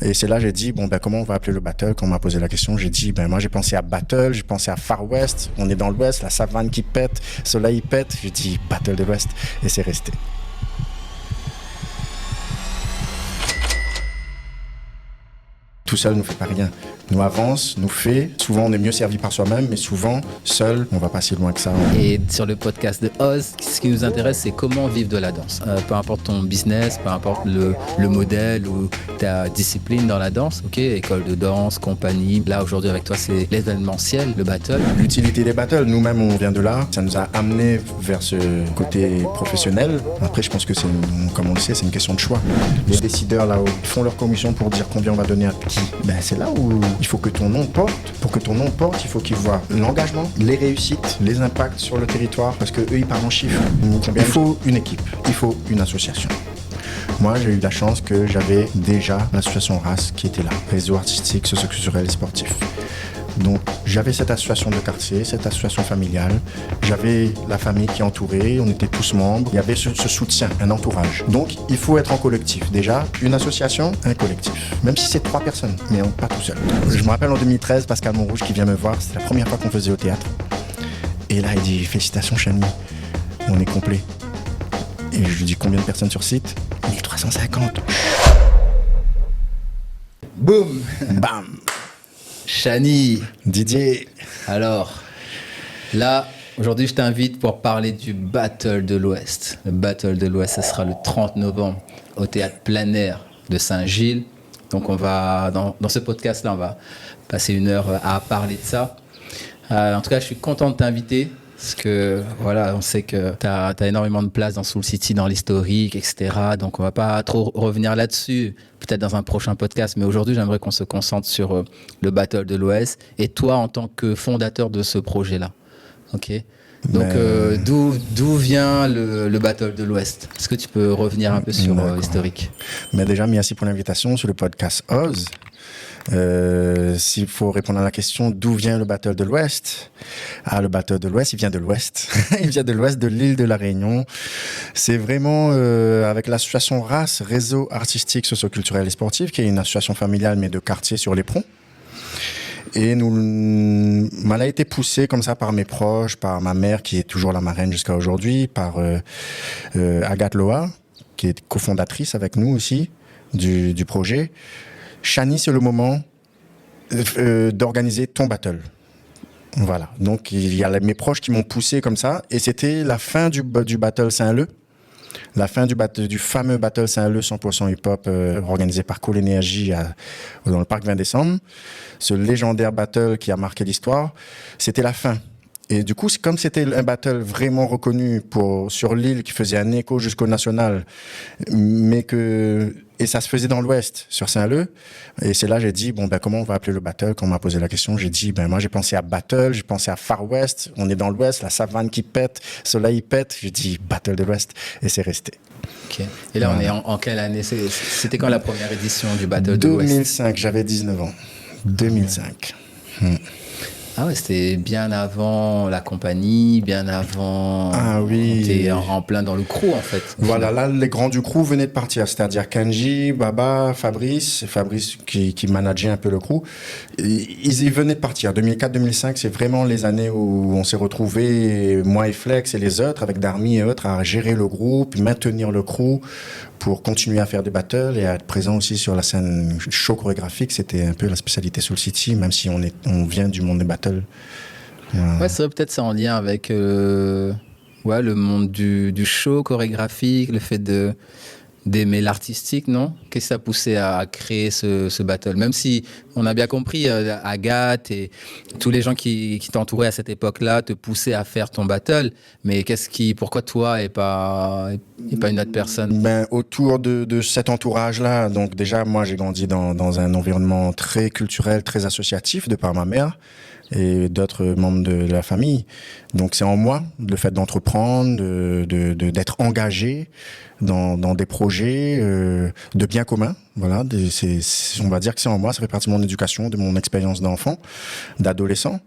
Et c'est là j'ai dit, bon, ben, comment on va appeler le battle? Quand on m'a posé la question, j'ai dit, ben, moi j'ai pensé à battle, j'ai pensé à Far West, on est dans l'Ouest, la savane qui pète, soleil pète, j'ai dit battle de l'Ouest, et c'est resté. Tout seul ne fait pas rien. Nous avance, nous fait. Souvent, on est mieux servi par soi-même, mais souvent, seul, on va pas si loin que ça. Et sur le podcast de Oz, ce qui nous intéresse, c'est comment vivre de la danse. Peu importe ton business, peu importe le modèle ou ta discipline dans la danse, ok, école de danse, compagnie. Là, aujourd'hui, avec toi, c'est l'événementiel, le battle. L'utilité des battles, nous-mêmes, on vient de là. Ça nous a amené vers ce côté professionnel. Après, je pense que comme on le sait, c'est une question de choix. Les décideurs, là, ils font leur commission pour dire combien on va donner à qui. Ben, c'est là où il faut que ton nom porte. Pour que ton nom porte, il faut qu'ils voient l'engagement, les réussites, les impacts sur le territoire, parce qu'eux, ils parlent en chiffres. Il faut une équipe, il faut une association. Moi, j'ai eu la chance que j'avais déjà l'association RAS qui était là, Réseau artistique, socio-culturel et sportif. Donc, j'avais cette association de quartier, cette association familiale. J'avais la famille qui entourait, on était tous membres. Il y avait ce soutien, un entourage. Donc, il faut être en collectif. Déjà, une association, un collectif. Même si c'est 3 personnes, mais pas tout seul. Je me rappelle en 2013, Pascal Montrouge qui vient me voir, c'était la première fois qu'on faisait au théâtre. Et là, il dit, félicitations Chani, on est complet. Et je lui dis, combien de personnes sur site? 1350. Boum. Bam. Chani. Didier. Alors, là, aujourd'hui, je t'invite pour parler du Battle de l'Ouest. Le Battle de l'Ouest, ce sera le 30 novembre au Théâtre Plein Air de Saint-Gilles. Donc, on va, dans ce podcast-là, on va passer 1 heure à parler de ça. En tout cas, je suis content de t'inviter. Parce que, voilà, on sait que tu as énormément de place dans Soul City, dans l'historique, etc. Donc, on va pas trop revenir là-dessus, peut-être dans un prochain podcast. Mais aujourd'hui, j'aimerais qu'on se concentre sur le Battle de l'Ouest et toi, en tant que fondateur de ce projet-là. OK? Donc, d'où vient le Battle de l'Ouest? Est-ce que tu peux revenir un peu sur l'historique? Mais déjà, merci pour l'invitation sur le podcast Oz. S'il faut répondre à la question d'où vient le Battle de l'Ouest, le Battle de l'Ouest, il vient de l'Ouest. Il vient de l'Ouest de l'île de la Réunion. C'est vraiment avec l'association RAS, Réseau artistique, socio-culturel et sportif, qui est une association familiale mais de quartier sur l'Éperon. Et elle a été poussée comme ça par mes proches, par ma mère qui est toujours la marraine jusqu'à aujourd'hui, par Agathe Loa, qui est cofondatrice avec nous aussi du projet. Chani, c'est le moment d'organiser ton battle. Voilà. Donc, il y a mes proches qui m'ont poussé comme ça. Et c'était la fin du battle Saint-Leu. La fin du fameux battle Saint-Leu 100% hip-hop organisé par Cool Energy dans le parc 20 décembre. Ce légendaire battle qui a marqué l'histoire. C'était la fin. Et du coup, comme c'était un battle vraiment reconnu sur l'île qui faisait un écho jusqu'au national, et ça se faisait dans l'Ouest, sur Saint-Leu. Et c'est là j'ai dit, bon, ben, comment on va appeler le battle? Quand on m'a posé la question, j'ai dit, ben, moi, j'ai pensé à battle, j'ai pensé à Far West, on est dans l'Ouest, la savane qui pète, soleil pète. J'ai dit, battle de l'Ouest, et c'est resté. Ok. Et là, on est en quelle année? C'était quand la première édition du battle de l'Ouest? 2005, j'avais 19 ans. 2005. Ah ouais, c'était bien avant la compagnie, bien avant... Ah oui. T'es en plein dans le crew, en fait. Voilà, là, les grands du crew venaient de partir, c'est-à-dire Kenji, Baba, Fabrice qui manageait un peu le crew. Ils venaient de partir. 2004-2005, c'est vraiment les années où on s'est retrouvés, moi et Flex et les autres, avec Darmi et autres, à gérer le groupe, maintenir le crew pour continuer à faire des battles et à être présent aussi sur la scène show chorégraphique. C'était un peu la spécialité Soul City, même si on vient du monde des battles. Ouais, c'est vrai, peut-être ça en lien avec le monde du show chorégraphique, le fait d'aimer l'artistique, non? Qu'est-ce qui t'a poussé à créer ce battle? Même si on a bien compris, Agathe et tous les gens qui t'entouraient à cette époque-là te poussaient à faire ton battle, mais pourquoi toi et pas une autre personne? Ben, autour de cet entourage-là, donc déjà, moi, j'ai grandi dans un environnement très culturel, très associatif, de par ma mère et d'autres membres de la famille. Donc c'est en moi, le fait d'entreprendre, d'être engagé dans des projets de bien commun. Voilà, on va dire que c'est en moi, ça fait partie de mon éducation, de mon expérience d'enfant, d'adolescent.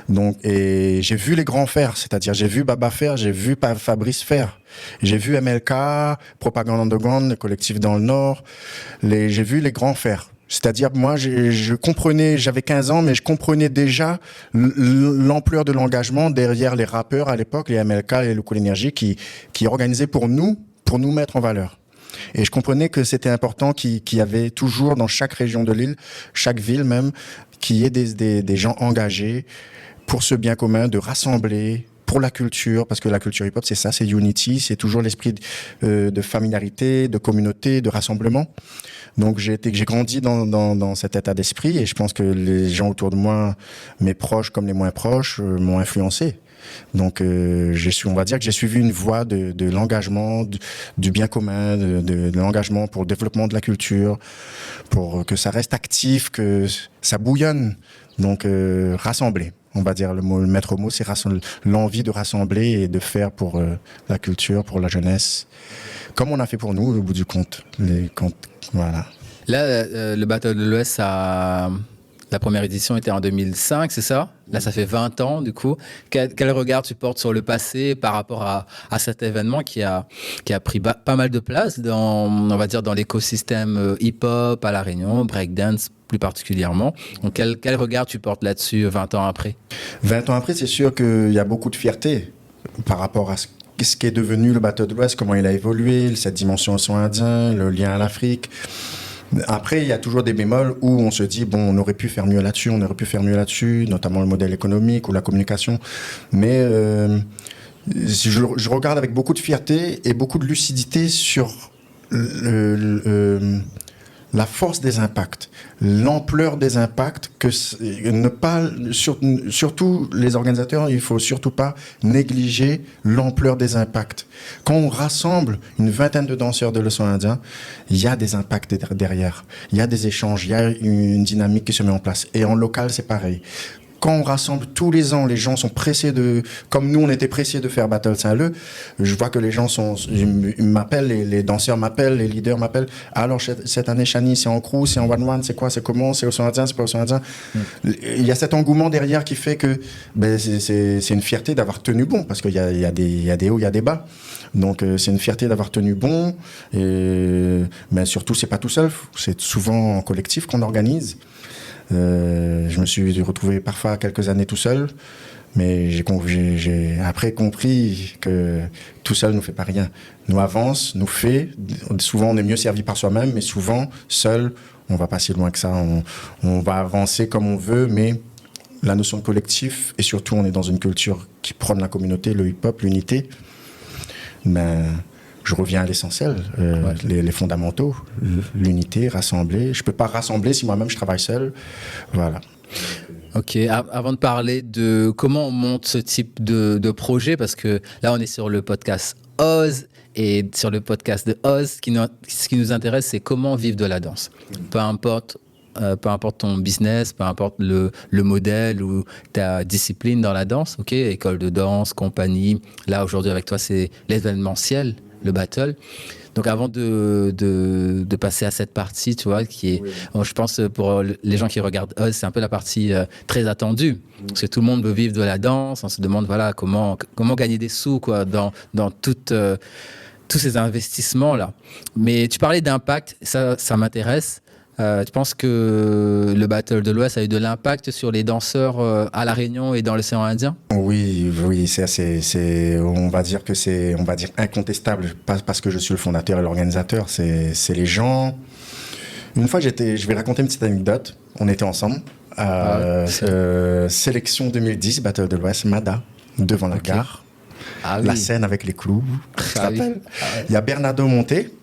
Donc, et j'ai vu les grands faire, c'est-à-dire j'ai vu Baba faire, j'ai vu Fabrice faire, j'ai vu MLK, Propagande Underground, le collectif dans le Nord, j'ai vu les grands faire. C'est-à-dire, moi, je comprenais, j'avais 15 ans, mais je comprenais déjà l'ampleur de l'engagement derrière les rappeurs à l'époque, les MLK et le Cool Energy, qui organisaient pour nous mettre en valeur. Et je comprenais que c'était important qu'il y avait toujours dans chaque région de l'île, chaque ville même, qu'il y ait des gens engagés pour ce bien commun, de rassembler pour la culture, parce que la culture hip-hop, c'est ça, c'est unity, c'est toujours l'esprit de familiarité, de communauté, de rassemblement. Donc j'ai grandi dans cet état d'esprit, et je pense que les gens autour de moi, mes proches comme les moins proches, m'ont influencé. Donc on va dire que j'ai suivi une voie de l'engagement, du bien commun, de l'engagement pour le développement de la culture, pour que ça reste actif, que ça bouillonne. Donc rassembler, on va dire le maître mot, c'est l'envie de rassembler et de faire pour la culture, pour la jeunesse, comme on a fait pour nous au bout du compte. Voilà. Là, le Battle de l'Ouest, la première édition était en 2005, c'est ça? Là, ça fait 20 ans, du coup. Quel regard tu portes sur le passé par rapport à cet événement qui a pris pas mal de place on va dire, dans l'écosystème hip-hop à La Réunion, breakdance plus particulièrement. Donc, quel regard tu portes là-dessus 20 ans après? 20 ans après, c'est sûr qu'il y a beaucoup de fierté par rapport à ce qui est devenu le Battle de l'Ouest, comment il a évolué, cette dimension océan Indien, le lien à l'Afrique. Après, il y a toujours des bémols où on se dit, bon, on aurait pu faire mieux là-dessus, notamment le modèle économique ou la communication. Mais je regarde avec beaucoup de fierté et beaucoup de lucidité sur la force des impacts, l'ampleur des impacts, surtout les organisateurs, il ne faut surtout pas négliger l'ampleur des impacts. Quand on rassemble une vingtaine de danseurs de l'océan Indien, il y a des impacts derrière, il y a des échanges, il y a une dynamique qui se met en place. Et en local, c'est pareil. Quand on rassemble tous les ans, les gens sont pressés comme nous on était pressés de faire Battle Saint-Leu, je vois que les gens ils m'appellent, les danseurs m'appellent, les leaders m'appellent. Alors cette année, Chani, c'est en crew, c'est en one-one, c'est quoi, c'est comment, c'est Océan Indien, c'est pas Océan Indien. Il y a cet engouement derrière qui fait que c'est une fierté d'avoir tenu bon, parce qu'il y a des hauts, il y a des bas. Donc c'est une fierté d'avoir tenu bon, mais surtout c'est pas tout seul, c'est souvent en collectif qu'on organise. Je me suis retrouvé parfois quelques années tout seul, mais j'ai après compris que tout seul ne fait pas rien. Nous avance, nous fait. Souvent, on est mieux servi par soi-même, mais souvent, seul, on va pas si loin que ça. On va avancer comme on veut, mais la notion de collectif, et surtout, on est dans une culture qui prône la communauté, le hip-hop, l'unité. Je reviens à l'essentiel, les fondamentaux, l'unité, rassembler. Je ne peux pas rassembler si moi-même je travaille seul. Voilà. Ok, avant de parler de comment on monte ce type de projet, parce que là on est sur le podcast Oz, et sur le podcast de Oz, ce qui nous intéresse, c'est comment vivre de la danse. Peu importe ton business, peu importe le modèle ou ta discipline dans la danse, ok, école de danse, compagnie. Là aujourd'hui avec toi c'est l'événementiel, le battle. Donc avant de passer à cette partie, tu vois, qui est, je pense pour les gens qui regardent Oz, c'est un peu la partie très attendue, parce que tout le monde veut vivre de la danse. On se demande voilà comment gagner des sous quoi dans tous ces investissements là. Mais tu parlais d'impact, ça m'intéresse. Tu penses que le Battle de l'Ouest a eu de l'impact sur les danseurs à La Réunion et dans l'océan Indien? Oui, on va dire que c'est incontestable, pas parce que je suis le fondateur et l'organisateur, c'est les gens. Une fois, je vais raconter une petite anecdote. On était ensemble à sélection 2010, Battle de l'Ouest, Mada, devant la gare. La scène avec les clous. Il y a Bernardo Monté.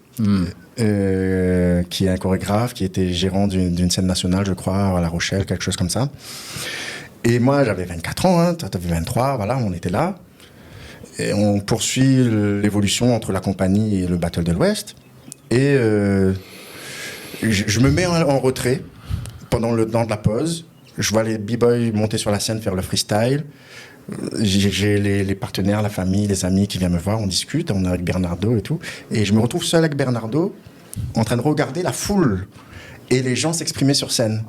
Qui est un chorégraphe, qui était gérant d'une scène nationale, je crois, à La Rochelle, quelque chose comme ça. Et moi, j'avais 24 ans, toi, t'avais 23, voilà, on était là. Et on poursuit l'évolution entre la compagnie et le Battle de l'Ouest. Et je me mets en retrait pendant le temps de la pause. Je vois les b-boys monter sur la scène, faire le freestyle. J'ai les partenaires, la famille, les amis qui viennent me voir, on discute, on est avec Bernardo et tout. Et je me retrouve seul avec Bernardo, en train de regarder la foule et les gens s'exprimer sur scène.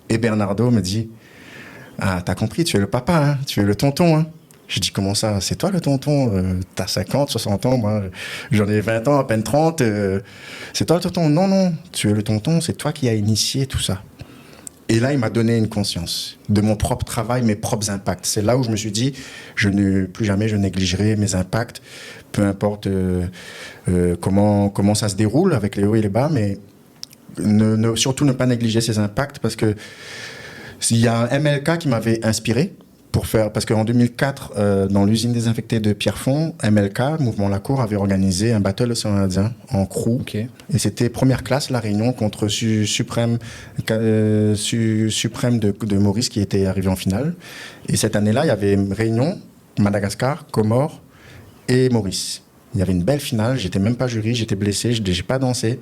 Et Bernardo me dit « Ah, t'as compris, tu es le papa, hein, tu es le tonton. Hein. Je dis, comment ça? C'est toi le tonton? T'as 50, 60 ans, moi j'en ai 20 ans, à peine 30. C'est toi le tonton? Non, non, tu es le tonton, c'est toi qui as initié tout ça. Et là, il m'a donné une conscience de mon propre travail, mes propres impacts. C'est là où je me suis dit, plus jamais je négligerai mes impacts, peu importe comment ça se déroule avec les hauts et les bas, mais surtout ne pas négliger ces impacts, parce que il y a un MLK qui m'avait inspiré parce qu'en 2004, dans l'usine désinfectée de Pierrefonds, MLK, Mouvement La Cour, avait organisé un battle océan Indien en crew. Okay. Et c'était première classe, La Réunion, contre Suprême de Maurice, qui était arrivé en finale. Et cette année-là, il y avait Réunion, Madagascar, Comores et Maurice. Il y avait une belle finale, j'étais même pas jury, j'étais blessé, j'ai pas dansé.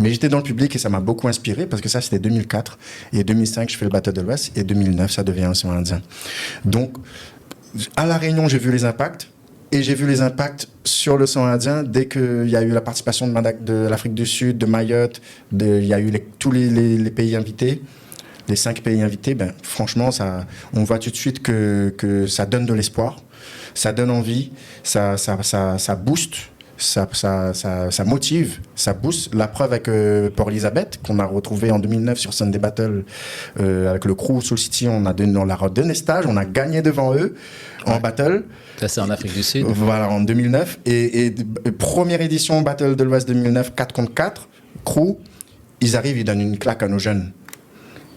Mais j'étais dans le public et ça m'a beaucoup inspiré, parce que ça, c'était 2004. Et 2005, je fais le Battle de l'Ouest. Et 2009, ça devient Océan Indien. Donc, à La Réunion, j'ai vu les impacts. Et j'ai vu les impacts sur l'Océan Indien dès qu'il y a eu la participation de l'Afrique du Sud, de Mayotte. Il y a eu tous les pays invités. Les 5 pays invités, franchement, on voit tout de suite que ça donne de l'espoir. Ça donne envie. Ça booste. Ça motive, ça booste. La preuve avec Port-Elizabeth, qu'on a retrouvé en 2009 sur Sunday Battle avec le crew Soul City, on leur a donné stage, on a gagné devant eux en battle. Ça, c'est en Afrique du Sud. Voilà, en 2009. Et première édition Battle de l'Ouest 2009, 4 contre 4, crew, ils arrivent, ils donnent une claque à nos jeunes.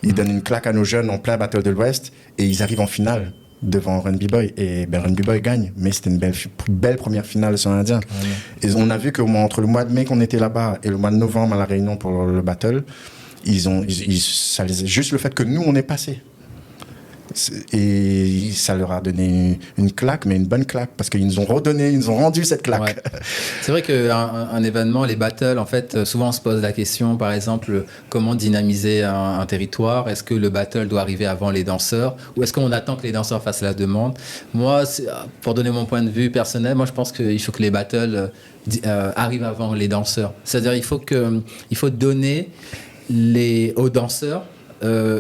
Ils donnent une claque à nos jeunes en plein Battle de l'Ouest et ils arrivent en finale devant Run B-Boy, et Run B-Boy gagne, mais c'était une belle première finale sur l'Indien. Et on a vu qu'entre le mois de mai qu'on était là-bas et le mois de novembre à La Réunion pour le battle, juste le fait que nous on est passé, et ça leur a donné une claque, mais une bonne claque, parce qu'ils nous ont rendu cette claque. Ouais. C'est vrai qu'un événement, les battles, en fait, souvent on se pose la question, par exemple, comment dynamiser un territoire? Est-ce que le battle doit arriver avant les danseurs, ou est-ce qu'on attend que les danseurs fassent la demande? Moi, pour donner mon point de vue personnel, moi je pense qu'il faut que les battles arrivent avant les danseurs. C'est-à-dire il faut donner aux danseurs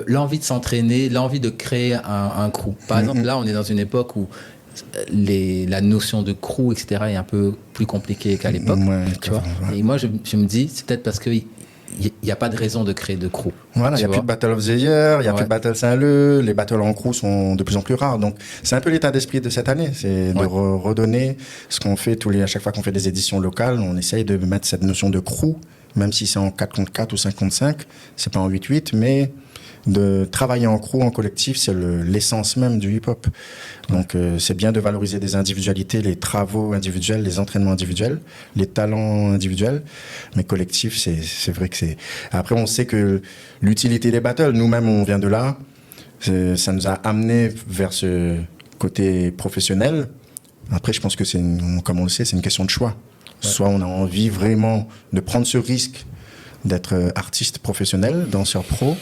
l'envie de s'entraîner, l'envie de créer un crew. Par exemple, là, on est dans une époque où la notion de crew, etc., est un peu plus compliquée qu'à l'époque. Tu vois. Et moi, je me dis, c'est peut-être parce qu'il n'y a pas de raison de créer de crew. Voilà, il n'y a plus de Battle of the Year, il n'y a plus de Battle Saint-Leu, les battles en crew sont de plus en plus rares. Donc, c'est un peu l'état d'esprit de cette année, c'est de redonner ce qu'on fait à chaque fois qu'on fait des éditions locales, on essaye de mettre cette notion de crew, même si c'est en 4 contre 4 ou 5 contre 5, c'est pas en 8-8, mais de travailler en crew, en collectif, c'est l'essence même du hip-hop. Donc c'est bien de valoriser des individualités, les travaux individuels, les entraînements individuels, les talents individuels, mais collectif, c'est vrai que c'est... Après, on sait que l'utilité des battles, nous-mêmes, on vient de là, ça nous a amené vers ce côté professionnel. Après, je pense que comme on le sait, c'est une question de choix. Soit on a envie vraiment de prendre ce risque d'être artiste professionnel, danseur pro,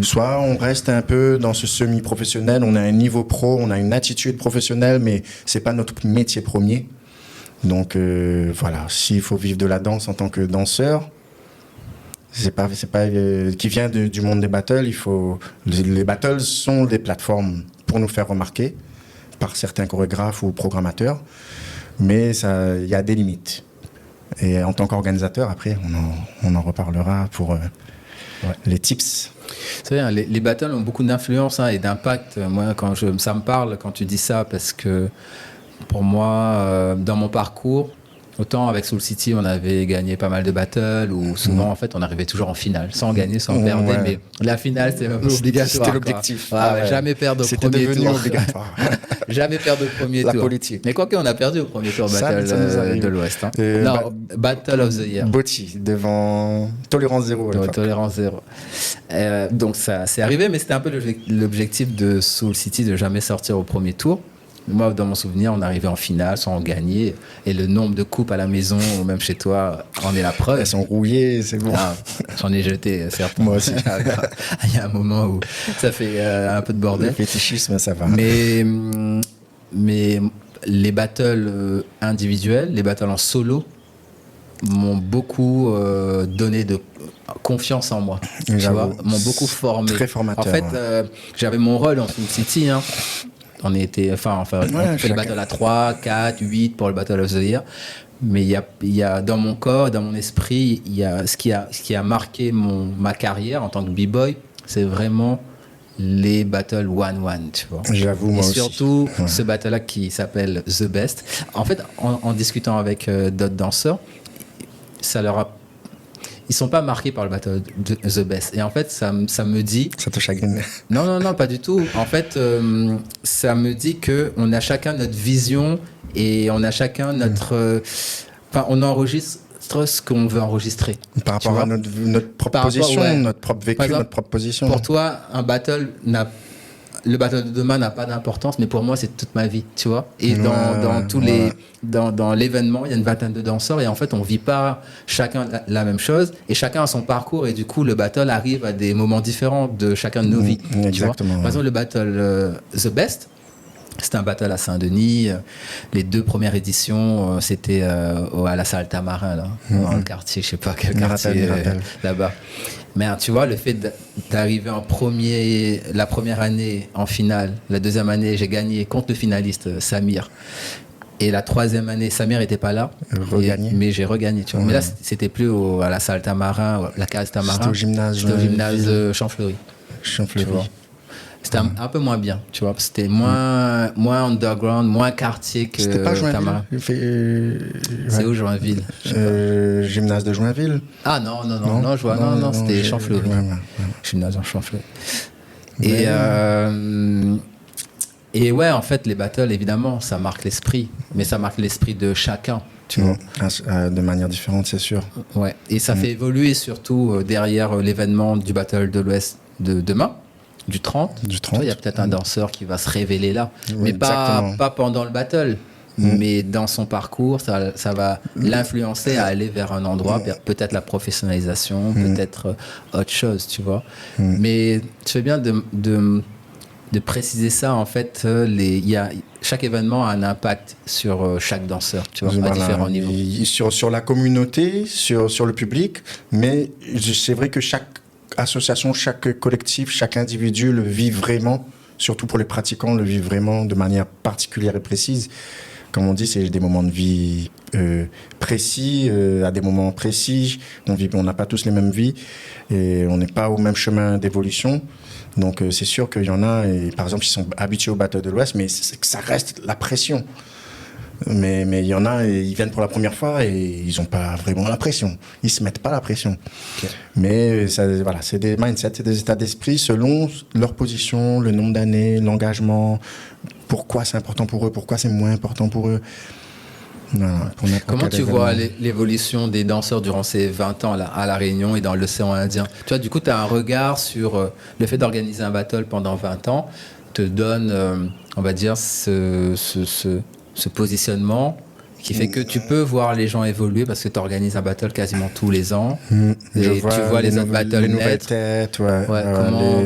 soit on reste un peu dans ce semi-professionnel, on a un niveau pro, on a une attitude professionnelle, mais c'est pas notre métier premier. Donc voilà, s'il faut vivre de la danse en tant que danseur, c'est pas qui vient du monde des battles, les battles sont des plateformes pour nous faire remarquer par certains chorégraphes ou programmateurs, mais il y a des limites. Et en tant qu'organisateur, après, on en reparlera pour les tips. C'est vrai, les battles ont beaucoup d'influence et d'impact. Moi, ça me parle quand tu dis ça, parce que pour moi, dans mon parcours, autant avec Soul City, on avait gagné pas mal de battles, où souvent, en fait, on arrivait toujours en finale, sans gagner, sans perdre, mais la finale, c'était même obligatoire. C'était l'objectif. Jamais perdre au premier tour. C'était devenu obligatoire. Jamais perdre au premier tour. La politique. Mais quoi qu'on a perdu au premier tour Battle de l'Ouest. Hein. Non, Battle of the Year. Botti, devant Tolérance Zéro. Tolérance Zéro. Donc ça, c'est arrivé, mais c'était un peu l'objectif de Soul City, de jamais sortir au premier tour. Moi, dans mon souvenir, on arrivait en finale sans gagner. Et le nombre de coupes à la maison, ou même chez toi, en est la preuve. Elles sont rouillées, c'est bon. J'en ai jeté, certes. Moi aussi. Il y a un moment où ça fait un peu de bordel. Le fétichisme, ça va. Mais les battles individuels, les battles en solo, m'ont beaucoup donné de confiance en moi. Tu vois, m'ont beaucoup formé. Très formateur. En fait, j'avais mon rôle en Soul City, on était, on fait le battle à 3, 4, 8 pour le Battle of the Year. Mais il y a dans mon corps, dans mon esprit, il y a ce qui a marqué ma carrière en tant que b-boy, c'est vraiment les battles 1-1, tu vois. J'avoue, moi et aussi. surtout, ce battle-là qui s'appelle The Best. En fait, en discutant avec d'autres danseurs, ils sont pas marqués par le battle de The Best. Et en fait, ça me dit... Ça te chagrine. Non, pas du tout. En fait, ça me dit qu'on a chacun notre vision et on a chacun notre... on enregistre ce qu'on veut enregistrer. Par rapport à notre propre position, notre propre vécu, exemple, notre propre position. Pour toi, le battle de demain n'a pas d'importance, mais pour moi, c'est toute ma vie, tu vois. Et dans l'événement, il y a une vingtaine de danseurs et en fait, on vit pas chacun la même chose et chacun a son parcours et du coup, le battle arrive à des moments différents de chacun de nos vies. Exactement. Par exemple, le battle The Best, c'était un battle à Saint-Denis. Les 2 premières éditions, c'était à la salle Tamarin, là, dans le quartier, je sais pas quel quartier là-bas. Mais tu vois, le fait d'arriver la première année en finale, la deuxième année, j'ai gagné contre le finaliste Samir. Et la troisième année, Samir n'était pas là, mais j'ai regagné. Tu vois. Mais là, c'était plus à la salle Tamarin, la case Tamarin. C'était au gymnase Champfleury. Champfleury. C'était un peu moins bien, tu vois. C'était moins underground, moins quartier que c'était pas Tamarin. C'est où, Joinville? Gymnase de Joinville. Ah non, c'était Champfleury. Gymnase en Champfleury. Et ouais, en fait, les battles, évidemment, ça marque l'esprit. Mais ça marque l'esprit de chacun, tu vois. De manière différente, c'est sûr. Ouais. Et ça fait évoluer surtout derrière l'événement du Battle de l'Ouest de demain. Du 30. Il y a peut-être un danseur qui va se révéler là. Mais pas pendant le battle. Mais dans son parcours, ça va l'influencer à aller vers un endroit, peut-être la professionnalisation, peut-être autre chose, tu vois. Mais tu fais bien de préciser ça. En fait, chaque événement a un impact sur chaque danseur, tu vois, à différents niveaux. Sur la communauté, sur le public. Mais c'est vrai que chaque association, chaque collectif, chaque individu le vit vraiment, surtout pour les pratiquants, le vit vraiment de manière particulière et précise. Comme on dit, c'est des moments de vie précis, à des moments précis. On n'a pas tous les mêmes vies et on n'est pas au même chemin d'évolution. Donc c'est sûr qu'il y en a, et, par exemple, qui sont habitués au Battle de l'Ouest, mais ça reste la pression. Mais il y en a, ils viennent pour la première fois et ils n'ont pas vraiment la pression. Ils ne se mettent pas la pression. Okay. Mais c'est des mindsets, c'est des états d'esprit selon leur position, le nombre d'années, l'engagement, pourquoi c'est important pour eux, pourquoi c'est moins important pour eux. Voilà, comment tu vois l'évolution des danseurs durant ces 20 ans là, à La Réunion et dans l'océan Indien? Tu vois, du coup, tu as un regard sur le fait d'organiser un battle pendant 20 ans, te donne, on va dire, ce positionnement qui fait que tu peux voir les gens évoluer parce que tu organises un battle quasiment tous les ans. Tu vois les autres battles les nouvelles têtes,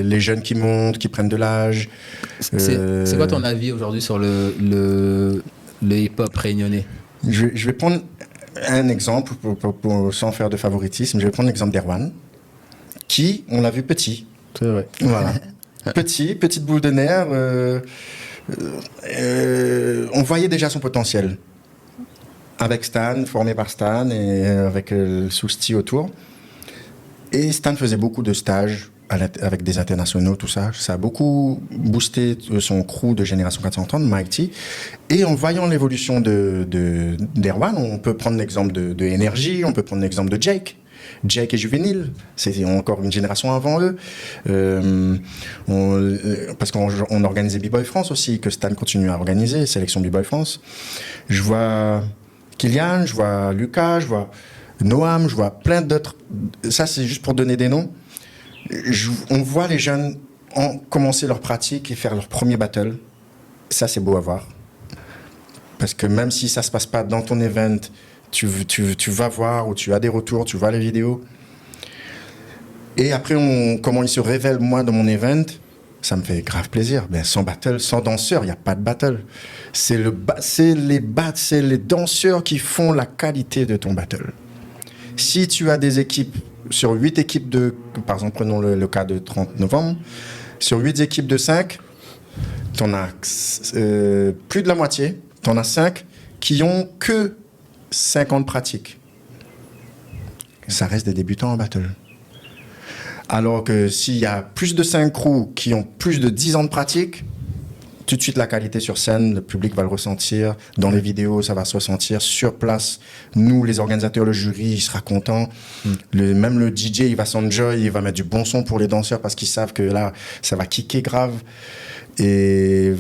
les jeunes qui montent, qui prennent de l'âge. C'est quoi ton avis aujourd'hui sur le hip-hop réunionnais? Je vais prendre un exemple, sans faire de favoritisme. Je vais prendre l'exemple d'Erwan, qui, on l'a vu petit. C'est vrai. Voilà. Petite boule de nerf. On voyait déjà son potentiel avec Stan, formé par Stan et avec Sousti autour. Et Stan faisait beaucoup de stages avec des internationaux, tout ça. Ça a beaucoup boosté son crew de Génération 430, Mike T. Et en voyant l'évolution d'Erwan, on peut prendre l'exemple de Energy, on peut prendre l'exemple de Jake. Jake est juvénile, c'est encore une génération avant eux. Parce qu'on organisait B-Boy France aussi, que Stan continue à organiser, sélection B-Boy France. Je vois Kylian, je vois Lucas, je vois Noam, je vois plein d'autres. Ça, c'est juste pour donner des noms. On voit les jeunes commencer leur pratique et faire leur premier battle. Ça, c'est beau à voir. Parce que même si ça ne se passe pas dans ton event, tu vas voir ou tu as des retours, tu vois les vidéos. Et après, comment ils se révèlent, moi, dans mon event, ça me fait grave plaisir. Ben, sans battle, sans danseur, il n'y a pas de battle. C'est les danseurs qui font la qualité de ton battle. Si tu as des équipes, sur 8 équipes par exemple, prenons le cas de 30 novembre, sur 8 équipes de 5, t'en as plus de la moitié, t'en as 5 qui ont que 5 ans de pratique. Ça reste des débutants en battle. Alors que s'il y a plus de 5 crews qui ont plus de 10 ans de pratique, tout de suite la qualité sur scène, le public va le ressentir. Dans les vidéos, ça va se ressentir. Sur place, nous, les organisateurs, le jury, il sera content. Même le DJ, il va s'enjoy, il va mettre du bon son pour les danseurs parce qu'ils savent que là, ça va kicker grave. Et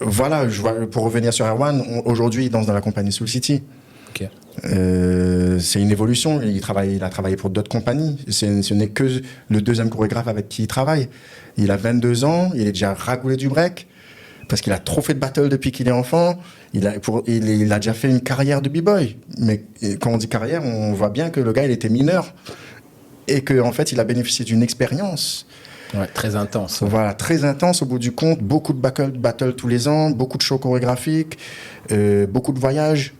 voilà, pour revenir sur Erwan, aujourd'hui, il danse dans la compagnie Soul City. Ok. C'est une évolution. Il a travaillé pour d'autres compagnies. Ce n'est que le deuxième chorégraphe avec qui il travaille. Il a 22 ans, il est déjà ragoulé du break parce qu'il a trop fait de battle depuis qu'il est enfant. Il a déjà fait une carrière de b-boy. Mais quand on dit carrière, on voit bien que le gars, il était mineur et qu'en fait, il a bénéficié d'une expérience. Ouais, très intense. Voilà, très intense au bout du compte. Beaucoup de battle tous les ans, beaucoup de shows chorégraphiques, beaucoup de voyages.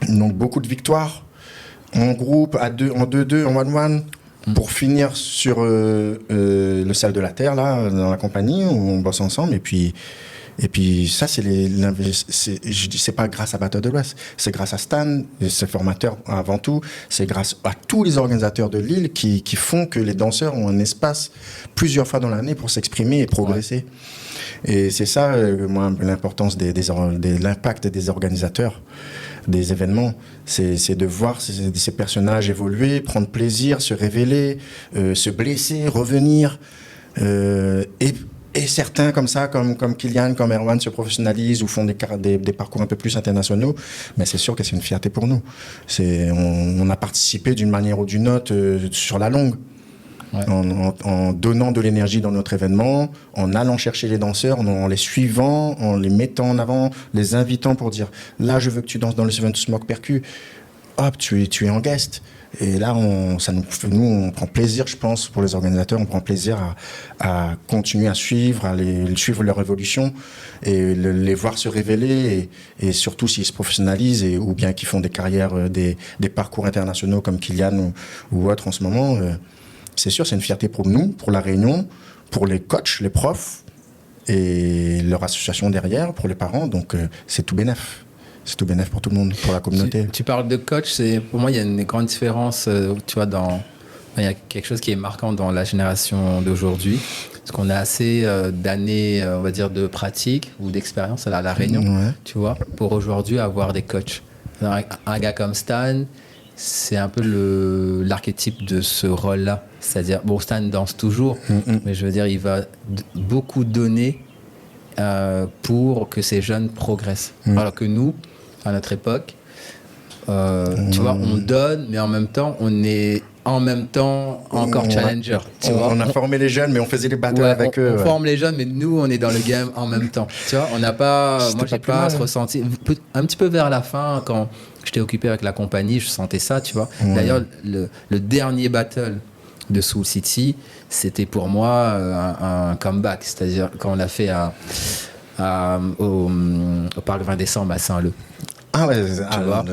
Donc beaucoup de victoires en groupe, en 2-2, en 1-1, pour finir sur le ciel de la terre, là, dans la compagnie, où on bosse ensemble. Et puis ça, c'est pas grâce à Battle de l'Ouest, c'est grâce à Stan, ses formateurs avant tout, c'est grâce à tous les organisateurs de l'île qui font que les danseurs ont un espace plusieurs fois dans l'année pour s'exprimer et progresser. Ouais. Et c'est ça, moi, l'importance l'impact des organisateurs des événements, c'est de voir ces personnages évoluer, prendre plaisir, se révéler, se blesser, revenir, et certains comme ça, comme Kylian, comme Erwan, se professionnalisent ou font des parcours un peu plus internationaux, mais c'est sûr que c'est une fierté pour nous. On a participé d'une manière ou d'une autre sur la longue. Ouais. En donnant de l'énergie dans notre événement, en allant chercher les danseurs, en les suivant, en les mettant en avant, les invitant pour dire « Là, je veux que tu danses dans le Seven to Smoke Percu. » Hop, tu es en guest. Et là, on prend plaisir, je pense, pour les organisateurs, on prend plaisir à continuer à suivre, suivre leur évolution et les voir se révéler et surtout s'ils se professionnalisent ou bien qu'ils font des carrières, des parcours internationaux comme Kylian ou autres en ce moment. C'est sûr, c'est une fierté pour nous, pour la Réunion, pour les coachs, les profs et leur association derrière, pour les parents. Donc, c'est tout bénef. C'est tout bénef pour tout le monde, pour la communauté. Tu parles de coach, pour moi, il y a une grande différence. Tu vois, il y a quelque chose qui est marquant dans la génération d'aujourd'hui. Parce qu'on a assez d'années, on va dire, de pratique ou d'expérience à la Réunion, ouais. Tu vois, pour aujourd'hui avoir des coachs. Un gars comme Stan, c'est un peu l'archétype de ce rôle-là. C'est-à-dire, bon, Stan danse toujours, mais je veux dire, il va beaucoup donner pour que ces jeunes progressent. Alors que nous, à notre époque, tu vois, on donne, mais en même temps, on est encore challenger. Tu vois, on a formé les jeunes, mais on faisait les battles avec eux. On forme les jeunes, mais nous, on est dans le game en même temps. Tu vois, on n'a pas... Moi, j'ai pas ce ressenti. Un petit peu vers la fin, quand j'étais occupé avec la compagnie, je sentais ça, tu vois. D'ailleurs, le dernier battle de Soul City, c'était pour moi un comeback. C'est-à-dire quand on l'a fait au Parc 20 décembre à Saint-Leu. Ah ouais,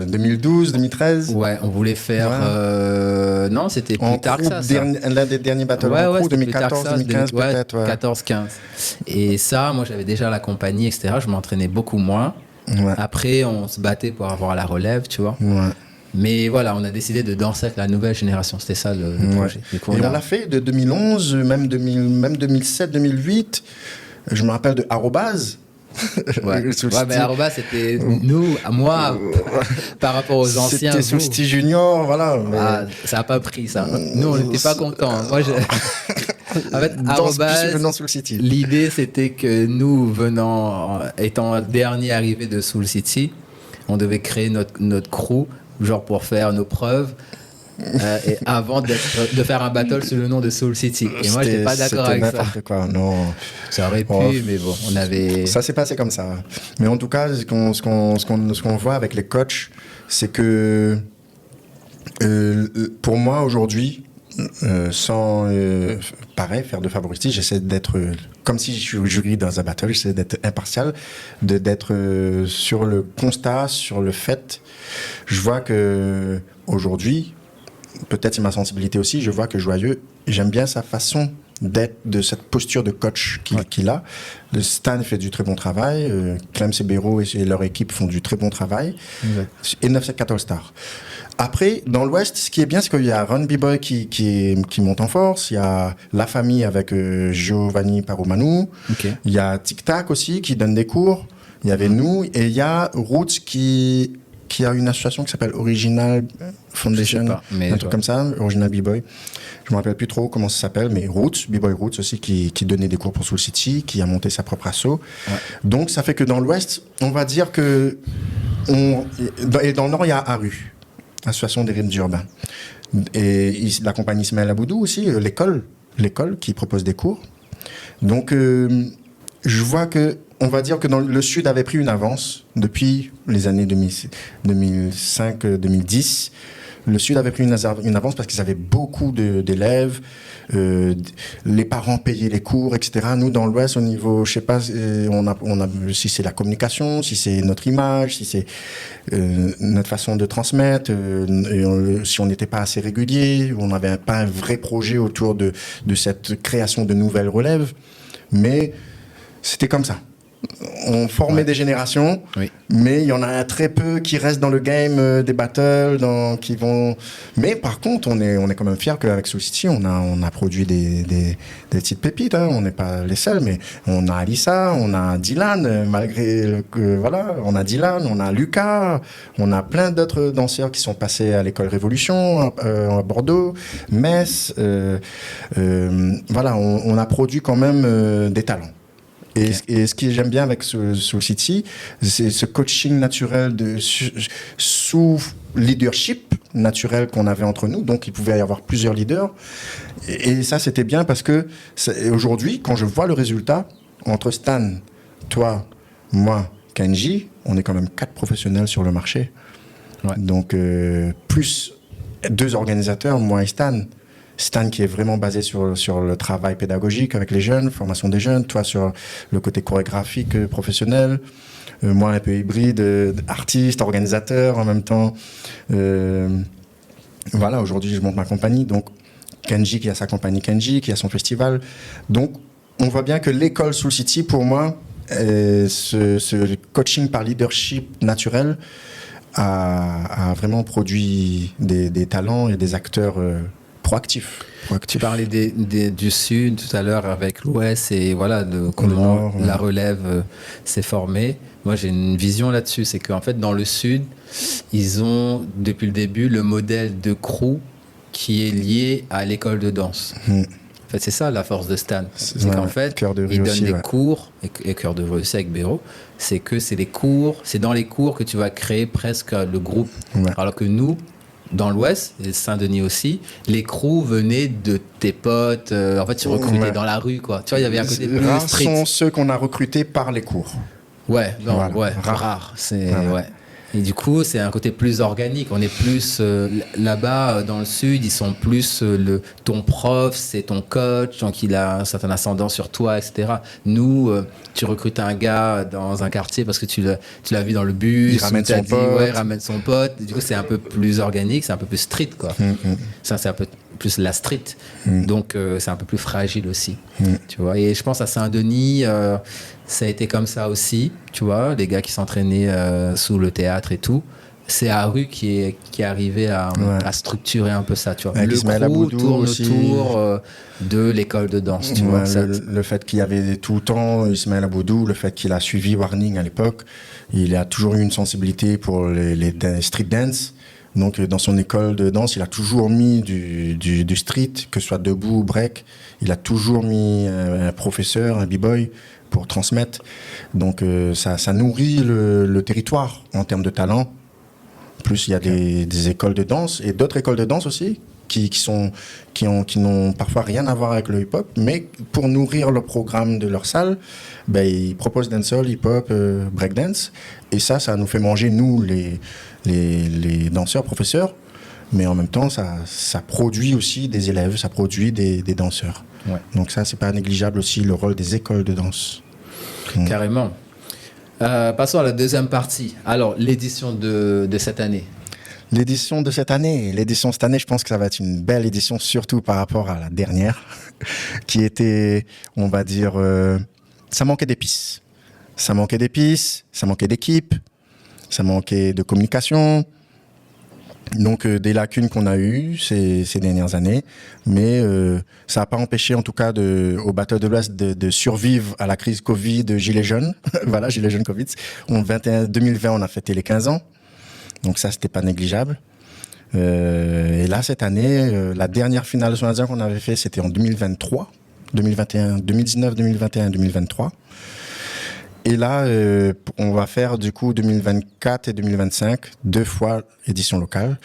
2012, 2013. Ouais, on voulait faire... non, c'était plus tard que ça. L'un des derniers battles en crew, 2014, 2015 peut-être. Ouais, 14-15. Et ça, moi, j'avais déjà la compagnie, etc. Je m'entraînais beaucoup moins. Ouais. Après, on se battait pour avoir la relève, tu vois. Ouais. Mais voilà, on a décidé de danser avec la nouvelle génération. C'était ça le projet. Et on l'a fait de 2011, même 2007, 2008. Je me rappelle de Arrobase. Ouais, mais Arrobas, c'était nous, moi, par rapport aux anciens. C'était Soul City Junior, voilà. Mais... Ah, ça n'a pas pris, ça. Nous, on n'était pas contents. Moi, en fait, Arrobas, l'idée, c'était que nous, étant dernier arrivé de Soul City, on devait créer notre crew, genre pour faire nos preuves. Et avant de faire un battle sous le nom de Soul City. Et moi, j'étais pas d'accord avec ça. Quoi, non. Ça aurait pu, mais bon, on avait... Ça s'est passé comme ça. Mais en tout cas, ce qu'on voit avec les coachs, c'est que pour moi, aujourd'hui, sans pareil, faire de favoritisme, j'essaie d'être, comme si je suis jury dans un battle, j'essaie d'être impartial, d'être sur le constat, sur le fait. Je vois qu'aujourd'hui, peut-être c'est ma sensibilité aussi, je vois que Joyeux, j'aime bien sa façon de cette posture de coach qu'il a. Le Stan fait du très bon travail, Clem Sebero et leur équipe font du très bon travail, et 974 All-Star. Après, dans l'Ouest, ce qui est bien, c'est qu'il y a Run B-Boy qui monte en force, il y a La Famille avec Giovanni Paromanou, il y a Tic Tac aussi qui donne des cours, il y avait nous, et il y a Roots qui a une association qui s'appelle Original Foundation, un truc comme ça, Original B-Boy. Je me rappelle plus trop comment ça s'appelle, mais Roots, B-Boy Roots aussi, qui donnait des cours pour Soul City, qui a monté sa propre asso. Ouais. Donc ça fait que dans l'Ouest, on va dire que... Et dans le Nord, il y a Aru, Association des rythmes urbains. Et la compagnie Ismaël Aboudou aussi, l'école qui propose des cours. Donc je vois que... On va dire que le Sud avait pris une avance depuis les années 2005-2010. Le Sud avait pris une avance parce qu'ils avaient beaucoup d'élèves, les parents payaient les cours, etc. Nous, dans l'Ouest, au niveau, je sais pas, si c'est la communication, si c'est notre image, si c'est notre façon de transmettre, si on n'était pas assez régulier, on n'avait pas un vrai projet autour de cette création de nouvelles relèves. Mais c'était comme ça. On formait des générations, mais il y en a très peu qui restent dans le game des battles, qui vont. Mais par contre, on est quand même fiers qu'avec Soul City, on a produit des petites pépites. Hein. On n'est pas les seuls, mais on a Alissa, on a Dylan, malgré voilà, on a Dylan, on a Lucas, on a plein d'autres danseurs qui sont passés à l'école Révolution à Bordeaux, Metz. Voilà, on a produit quand même des talents. Et ce que j'aime bien avec Soul City, c'est ce coaching naturel sous leadership naturel qu'on avait entre nous. Donc, il pouvait y avoir plusieurs leaders. Et ça, c'était bien parce que aujourd'hui, quand je vois le résultat, entre Stan, toi, moi, Kenji, on est quand même 4 professionnels sur le marché. Ouais. Donc, plus 2 organisateurs, moi et Stan. Stan qui est vraiment basé sur le travail pédagogique avec les jeunes, formation des jeunes, toi sur le côté chorégraphique professionnel, moi un peu hybride, artiste, organisateur en même temps. Voilà, aujourd'hui je monte ma compagnie, donc Kenji qui a sa compagnie Kenji, qui a son festival. Donc on voit bien que l'école Soul City, pour moi, ce coaching par leadership naturel a vraiment produit des talents et des acteurs proactif. Tu parlais du Sud tout à l'heure avec l'Ouest et voilà comment la relève s'est formée. Moi, j'ai une vision là-dessus. C'est qu'en fait, dans le Sud, ils ont, depuis le début, le modèle de crew qui est lié à l'école de danse. En fait, c'est ça la force de Stan. C'est qu'en fait, il donne des cours, et Cœur de Rue aussi avec Béraud, c'est que c'est dans les cours que tu vas créer presque le groupe. Ouais. Alors que nous, dans l'Ouest, et Saint-Denis aussi, les crews venaient de tes potes. En fait, tu recrutais dans la rue, quoi. Tu vois, il y avait un côté plus rares street. Sont ceux qu'on a recrutés par les cours. Ouais, rare. C'est ouais. Et du coup, c'est un côté plus organique. On est plus là-bas dans le Sud, ils sont plus ton prof, c'est ton coach, donc il a un certain ascendant sur toi, etc. Nous, tu recrutes un gars dans un quartier parce que tu l'as vu dans le bus, il ramène son pote. Ouais, ramène son pote. Du coup, c'est un peu plus organique, c'est un peu plus street, quoi. Ça, c'est un peu plus la street. Donc, c'est un peu plus fragile aussi. Tu vois. Et je pense à Saint-Denis. Ça a été comme ça aussi, tu vois, les gars qui s'entraînaient sous le théâtre et tout. C'est Aru qui est arrivé à structurer un peu ça, tu vois. Avec le Ismaël crew Aboudou tourne aussi. Autour de l'école de danse, tu vois. Le fait qu'il y avait tout le temps Ismaël Aboudou, le fait qu'il a suivi Warning à l'époque, il a toujours eu une sensibilité pour les street dance. Donc, dans son école de danse, il a toujours mis du street, que ce soit debout ou break. Il a toujours mis un professeur, un b-boy, pour transmettre. Donc, ça nourrit le territoire en termes de talent. Plus, il y a des écoles de danse et d'autres écoles de danse aussi qui n'ont parfois rien à voir avec le hip-hop, mais pour nourrir le programme de leur salle, ils proposent dancehall, hip-hop, breakdance. Et ça nous fait manger, nous, les danseurs, professeurs. Mais en même temps, ça produit aussi des élèves, ça produit des danseurs. Ouais. Donc ça, c'est pas négligeable aussi le rôle des écoles de danse. Carrément. Passons à la deuxième partie. Alors, l'édition de cette année. L'édition de cette année, je pense que ça va être une belle édition, surtout par rapport à la dernière, qui était, on va dire, ça manquait d'épices. Ça manquait d'épices, ça manquait d'équipe, ça manquait de communication. Donc des lacunes qu'on a eues ces dernières années, mais ça n'a pas empêché en tout cas au Battle de l'Ouest de survivre à la crise Covid Gilets jaunes. Voilà, Gilets jaunes Covid. En 2020, on a fêté les 15 ans, donc ça c'était pas négligeable. Et là cette année, la dernière finale de Sonazien qu'on avait fait, c'était en 2023, 2021, 2019, 2021, 2023. Et là, on va faire du coup 2024 et 2025, 2 fois édition locale.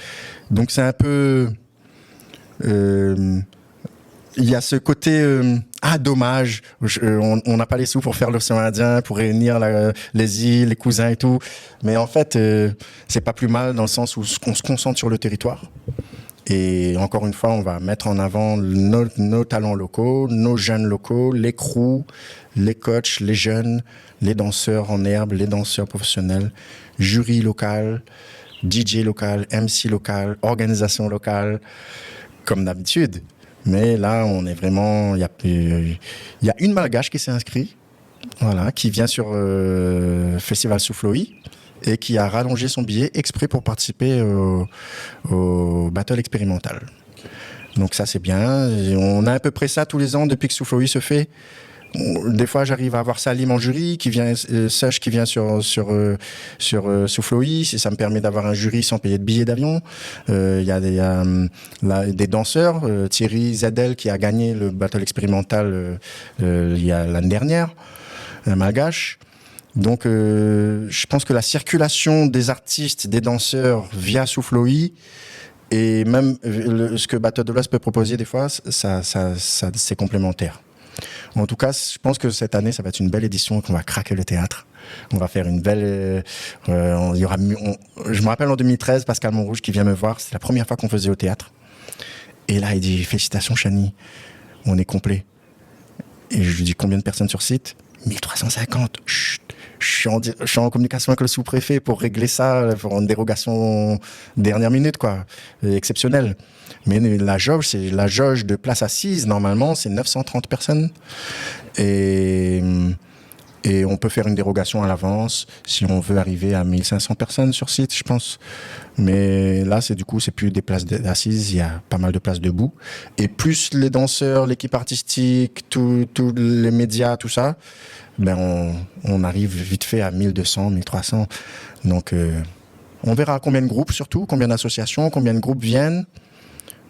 Donc c'est un peu... il y a ce côté... dommage, on n'a pas les sous pour faire l'océan Indien, pour réunir les îles, les cousins et tout. Mais en fait, c'est pas plus mal dans le sens où on se concentre sur le territoire. Et encore une fois, on va mettre en avant nos talents locaux, nos jeunes locaux, les crews, les coachs, les jeunes, les danseurs en herbe, les danseurs professionnels, jury local, DJ local, MC local, organisation locale, comme d'habitude. Mais là, on est vraiment... Il y a une Malgache qui s'est inscrite, voilà, qui vient sur Festival Soufloï et qui a rallongé son billet exprès pour participer au battle expérimental. Donc ça, c'est bien. Et on a à peu près ça tous les ans depuis que Soufloï se fait. Des fois, j'arrive à avoir Salim en jury, qui vient, Sèche qui vient sur Soufloï. Ça me permet d'avoir un jury sans payer de billets d'avion. Il y a des danseurs, Thierry Zadel qui a gagné le battle expérimental il y a l'année dernière, un Malgache. Donc, je pense que la circulation des artistes, des danseurs via Soufloï, et même ce que Battle de l'Ouest peut proposer des fois, ça c'est complémentaire. En tout cas, je pense que cette année, ça va être une belle édition et qu'on va craquer le théâtre. On va faire une belle... je me rappelle en 2013, Pascal Montrouge qui vient me voir, c'est la première fois qu'on faisait au théâtre. Et là, il dit « Félicitations, Chani, on est complet. » Et je lui dis « Combien de personnes sur site ?»« 1350. Chut. Je suis en communication avec le sous-préfet pour régler ça, pour une dérogation dernière minute, quoi, exceptionnelle. Mais la jauge, c'est la jauge de place assise, normalement, c'est 930 personnes. Et on peut faire une dérogation à l'avance si on veut arriver à 1500 personnes sur site, je pense. Mais là, c'est plus des places assises, il y a pas mal de places debout. Et plus les danseurs, l'équipe artistique, tous les médias, tout ça, on arrive vite fait à 1200, 1300. Donc, on verra combien de groupes surtout, combien d'associations, combien de groupes viennent.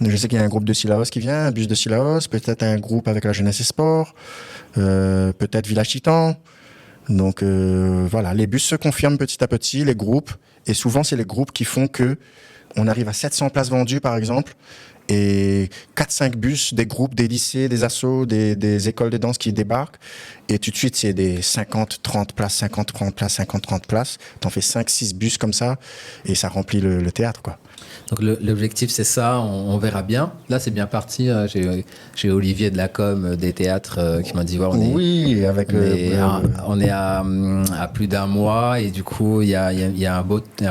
Je sais qu'il y a un groupe de Sillaos qui vient, un bus de Sillaos, peut-être un groupe avec la jeunesse et sport, peut-être Village Titan. Donc voilà, les bus se confirment petit à petit, les groupes, et souvent c'est les groupes qui font que on arrive à 700 places vendues par exemple, et 4-5 bus, des groupes, des lycées, des assos, des écoles de danse qui débarquent, et tout de suite c'est des 50-30 places, 50-30 places, 50-30 places, t'en fais 5-6 bus comme ça, et ça remplit le théâtre, quoi. Donc l'objectif c'est ça, on verra bien. Là c'est bien parti, j'ai Olivier de la com des théâtres qui m'a dit on est à plus d'un mois et du coup il y a un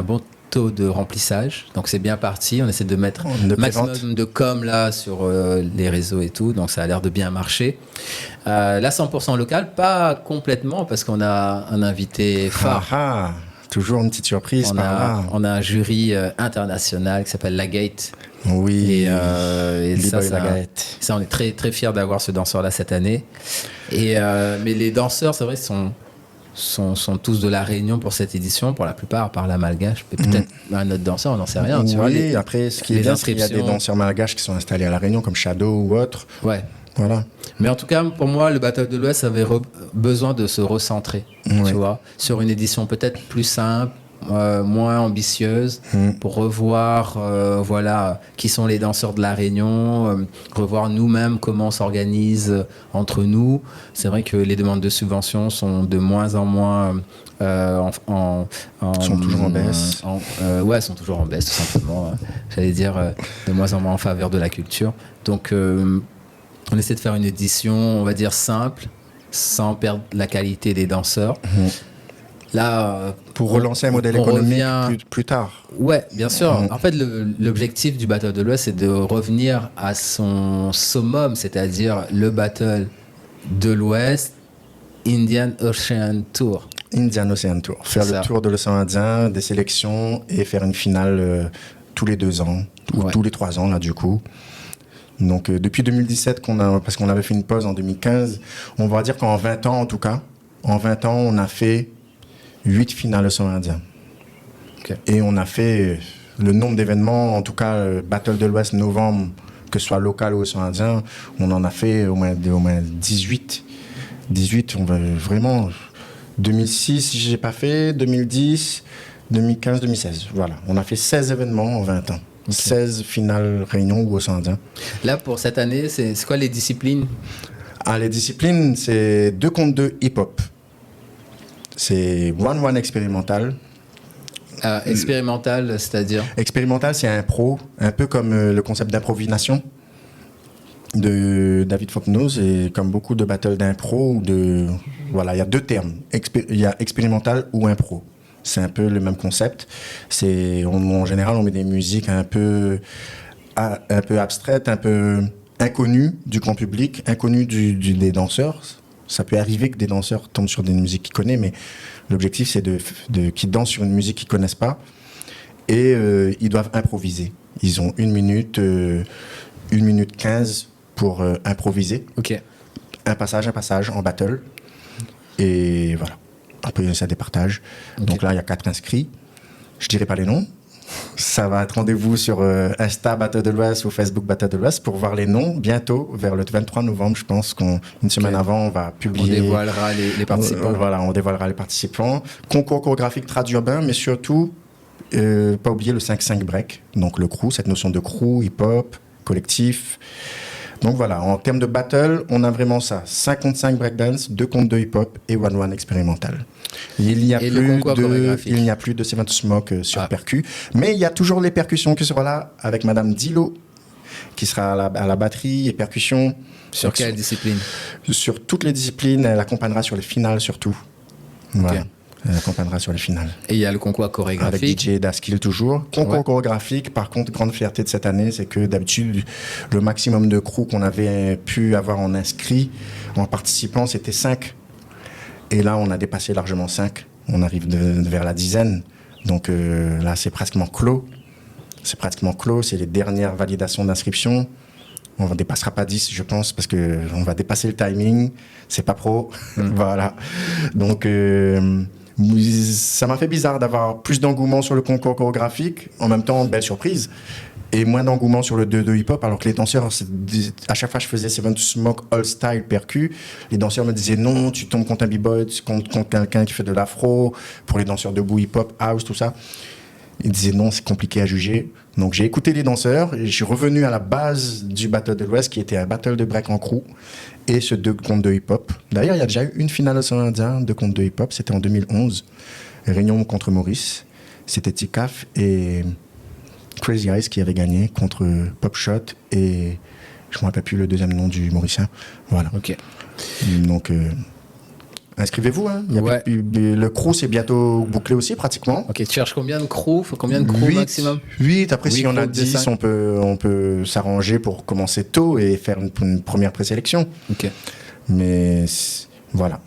bon taux de remplissage, donc c'est bien parti, on essaie de mettre maximum de com là sur les réseaux et tout, donc ça a l'air de bien marcher. Là 100% local, pas complètement parce qu'on a un invité phare. Toujours une petite surprise on a un jury international qui s'appelle La Gate. Oui, et ça, on est très, très fiers d'avoir ce danseur-là cette année. Mais les danseurs, c'est vrai, sont tous de la Réunion pour cette édition, pour la plupart, par la Malgache. Peut-être un autre danseur, on n'en sait rien. Tu vois, après, ce qui est bien, c'est qu'il y a des danseurs malgaches qui sont installés à la Réunion, comme Shadow ou autre. Ouais. Voilà. Mais en tout cas, pour moi, le Battle de l'Ouest avait besoin de se recentrer, tu vois, sur une édition peut-être plus simple, moins ambitieuse, pour revoir qui sont les danseurs de la Réunion, revoir nous-mêmes comment on s'organise entre nous. C'est vrai que les demandes de subventions sont de moins en moins... sont toujours en baisse. Sont toujours en baisse, tout simplement. J'allais dire de moins en moins en faveur de la culture. Donc... on essaie de faire une édition, on va dire, simple, sans perdre la qualité des danseurs. Là, Pour relancer un modèle on économique revient- plus tard. Ouais, bien sûr. En fait, l'objectif du Battle de l'Ouest, c'est de revenir à son summum, c'est-à-dire le Battle de l'Ouest, Indian Ocean Tour. Indian Ocean Tour. Faire C'est ça. le tour de l'océan Indien, des sélections et faire une finale tous les 2 ans, ou Ouais. tous les 3 ans, là, du coup. Donc, depuis 2017, parce qu'on avait fait une pause en 2015, on va dire qu'en 20 ans, en tout cas, en 20 ans, on a fait 8 finales océan Indien. Ok. Et on a fait le nombre d'événements, en tout cas, Battle de l'Ouest, novembre, que ce soit local ou océan Indien, on en a fait au moins 18. 18, on va vraiment... 2006, j'ai pas fait. 2010, 2015, 2016. Voilà. On a fait 16 événements en 20 ans. 16 finales réunions ou océan Indien. Là, pour cette année, c'est quoi les disciplines? Ah, les disciplines, c'est 2 contre 2 hip-hop. C'est 1-1 expérimental. Expérimental, c'est-à-dire? Expérimental, c'est un pro, un peu comme le concept d'improvisation de David Focknose, et comme beaucoup de battles d'impro, voilà, il y a 2 termes. Il y a expérimental ou impro. C'est un peu le même concept. En général, on met des musiques un peu abstraites, un peu inconnues du grand public, inconnues des danseurs. Ça peut arriver que des danseurs tombent sur des musiques qu'ils connaissent, mais l'objectif, c'est qu'ils dansent sur une musique qu'ils ne connaissent pas. Et ils doivent improviser. Ils ont 1 minute, 1 minute 15 pour improviser. Ok. Un passage en battle. Et voilà. Après, il y a des partages. Ok. Donc là, il y a 4 inscrits. Je ne dirai pas les noms. Ça va être rendez-vous sur Insta Battle de l'Ouest ou Facebook Battle de l'Ouest pour voir les noms bientôt, vers le 23 novembre. Je pense qu'une semaine avant, on va On publier. dévoilera les participants. Voilà, on dévoilera les participants. Concours chorégraphique trad-urbain, mais surtout, pas oublier le 5-5 break. Donc le crew, cette notion de crew, hip-hop, collectif. Donc voilà, en termes de battle, on a vraiment ça. 5 contre 5 breakdance, 2 contre 2 hip-hop et 1-1 expérimental. Il n'y a, Et le concours chorégraphique. il n'y a plus de Seven to Smoke sur Ah. percu, mais il y a toujours les percussions qui seront là avec Madame Dilo, qui sera à la batterie et percussion. Sur Donc, quelle discipline? sur toutes les disciplines, elle accompagnera sur les finales surtout. Voilà. Ok. Elle accompagnera sur les finales. Et il y a le concours Avec chorégraphique. DJ Daskil toujours. Concours Ouais. chorégraphique, par contre, grande fierté de cette année, c'est que d'habitude, le maximum de crew qu'on avait pu avoir en inscrit, en participant, c'était 5. Et là, on a dépassé largement 5. On arrive vers la dizaine. Donc là, c'est pratiquement clos. C'est pratiquement clos. C'est les dernières validations d'inscription. On ne dépassera pas 10, je pense, parce qu'on va dépasser le timing. C'est pas pro. Voilà. Donc, ça m'a fait bizarre d'avoir plus d'engouement sur le concours chorégraphique. En même temps, belle surprise. Et moins d'engouement sur le 2-2 hip-hop, alors que les danseurs, à chaque fois que je faisais Seven to Smoke All Style percu, les danseurs me disaient non, tu tombes contre un b-boy, contre quelqu'un qui fait de l'afro, pour les danseurs debout hip-hop, house, tout ça. Ils disaient non, c'est compliqué à juger. Donc j'ai écouté les danseurs et je suis revenu à la base du Battle de l'Ouest, qui était un battle de break en crew et ce 2 contre 2 hip-hop. D'ailleurs, il y a déjà eu une finale océan Indien, 2 contre 2 hip-hop, c'était en 2011. Réunion contre Maurice. C'était Tikaf et Crazy Eyes qui avait gagné contre Pop Shot et je ne me rappelle plus le deuxième nom du Mauricien. Voilà. Ok. Donc inscrivez-vous. Hein. Il y a Ouais. le crew, c'est bientôt bouclé aussi pratiquement. Ok, tu cherches combien de crew? Faut combien de crew maximum? 8. Après, Huit si on a crews de 10, cinq. on peut s'arranger pour commencer tôt et faire une première présélection. Ok. Mais voilà.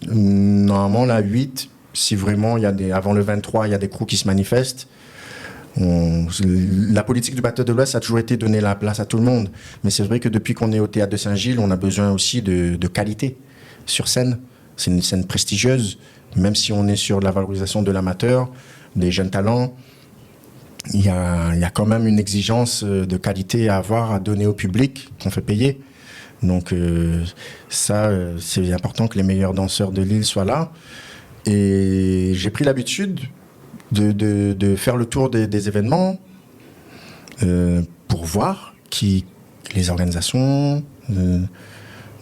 Normalement, la 8, si vraiment, avant le 23, il y a des crews qui se manifestent, la politique du Battle de l'Ouest, ça a toujours été donner la place à tout le monde. Mais c'est vrai que depuis qu'on est au Théâtre de Saint-Gilles, on a besoin aussi de qualité sur scène. C'est une scène prestigieuse. Même si on est sur la valorisation de l'amateur, des jeunes talents, il y a quand même une exigence de qualité à avoir, à donner au public, qu'on fait payer. Donc c'est important que les meilleurs danseurs de l'île soient là. Et j'ai pris l'habitude de faire le tour des événements pour voir les organisations.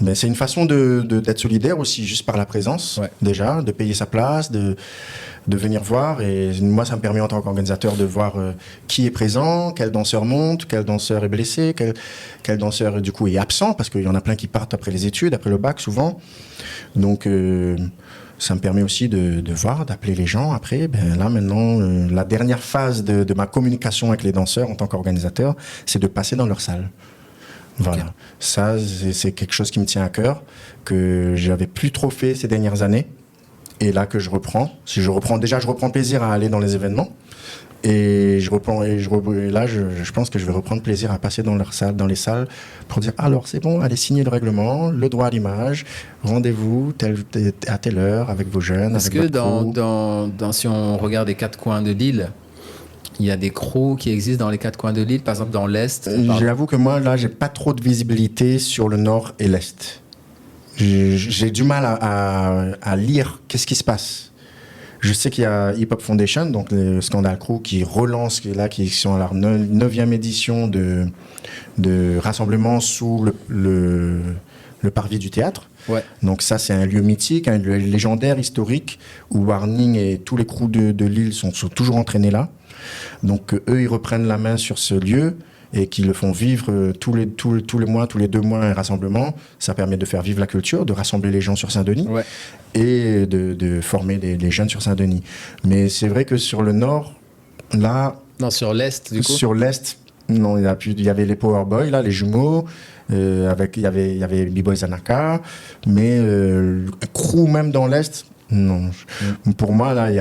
Ben c'est une façon d'être solidaire aussi, juste par la présence, Ouais. déjà, de payer sa place, de venir voir. Et moi, ça me permet en tant qu'organisateur de voir qui est présent, quel danseur monte, quel danseur est blessé, quel danseur du coup est absent, parce qu'il y en a plein qui partent après les études, après le bac souvent. Donc Ça me permet aussi de voir, d'appeler les gens. Après, ben là maintenant, la dernière phase de ma communication avec les danseurs en tant qu'organisateur, c'est de passer dans leur salle. Voilà. Okay. Ça, c'est quelque chose qui me tient à cœur, que j'avais plus trop fait ces dernières années. Et là que je reprends. Je reprends plaisir à aller dans les événements. Et je pense que je vais reprendre plaisir à passer dans les salles pour dire alors c'est bon, allez signer le règlement, le droit à l'image, rendez-vous à telle heure avec vos jeunes. Est-ce que si on regarde les quatre coins de l'île, il y a des crews qui existent dans les quatre coins de l'île, par exemple dans l'Est? J'avoue que moi là j'ai pas trop de visibilité sur le Nord et l'Est. J'ai du mal à lire qu'est-ce qui se passe. Je sais qu'il y a Hip Hop Foundation, donc le Scandal Crew, qui relance, qui sont à leur 9e édition de rassemblement sous le parvis du théâtre. Ouais. Donc ça, c'est un lieu mythique, un lieu légendaire, historique, où Warning et tous les crews de l'île sont toujours entraînés là. Donc eux, ils reprennent la main sur ce lieu et qui le font vivre tous les mois, tous les 2 mois, un rassemblement. Ça permet de faire vivre la culture, de rassembler les gens sur Saint-Denis et de former les jeunes sur Saint-Denis. Mais c'est vrai que sur le Nord, là... Non, sur l'Est, du coup. Sur l'Est, non, il y avait les Power Boys, là, les jumeaux, il y avait B-Boy Zanaka, mais crew même dans l'Est, non. Pour moi, là, il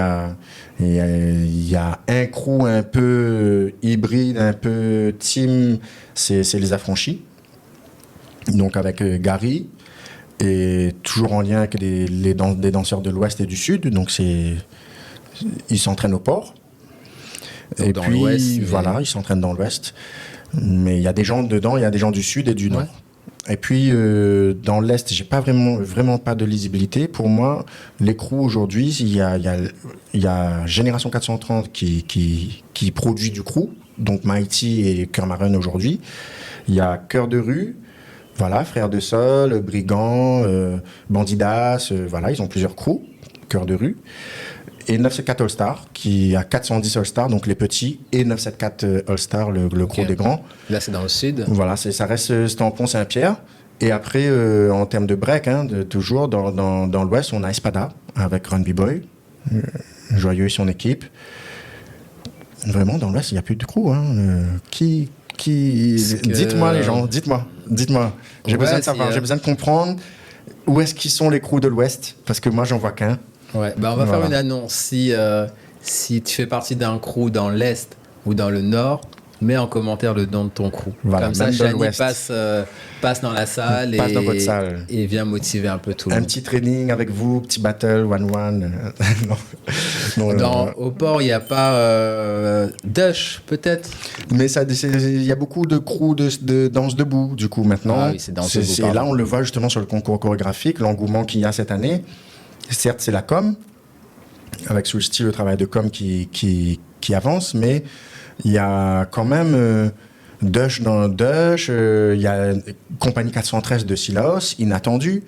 y a un crew un peu hybride, un peu team, c'est les Affranchis. Donc avec Gary, et toujours en lien avec des danseurs de l'Ouest et du Sud. Donc ils s'entraînent au port. Donc et dans puis, l'Ouest, voilà, ils s'entraînent dans l'Ouest. Mais il y a des gens dedans, il y a des gens du Sud et du Nord. Ouais. Et puis, dans l'Est, j'ai pas vraiment pas de lisibilité. Pour moi, les crews aujourd'hui, il y a Génération 430 qui produit du crew, donc Mighty et Cœur Marine aujourd'hui. Il y a Cœur de rue, voilà, Frères de Sol, Brigands, Bandidas, voilà, ils ont plusieurs crews, Cœur de rue. Et 974 All-Star, qui a 410 All-Star, donc les petits, et 974 All-Star, le crew des grands. Là, c'est dans le Sud. Voilà, ça reste Stampon Saint-Pierre. Et après, en termes de break, toujours dans l'Ouest, on a Espada, avec Run B-Boy, Joyeux et son équipe. Vraiment, dans l'Ouest, il n'y a plus de crew. Dites-moi, les gens, dites-moi. J'ai besoin de savoir, j'ai besoin de comprendre où est-ce qu'ils sont les crews de l'Ouest, parce que moi, j'en vois qu'un. Ouais, on va faire une annonce. Si tu fais partie d'un crew dans l'Est ou dans le Nord, mets en commentaire le nom de ton crew. Voilà, comme ça, Chani passe dans la salle, dans votre salle et vient motiver un peu tout le monde. Un petit training avec vous, petit battle, one-one. Au port, il n'y a pas Dush, peut-être. Mais il y a beaucoup de crews de danse debout, du coup, maintenant. Ah oui, c'est danse debout. Là, on le voit justement sur le concours chorégraphique, l'engouement qu'il y a cette année. Certes, c'est la com, avec sous le style le travail de com qui avance, mais il y a quand même Dush dans Dush, il y a Compagnie 413 de Silaos, Inattendu.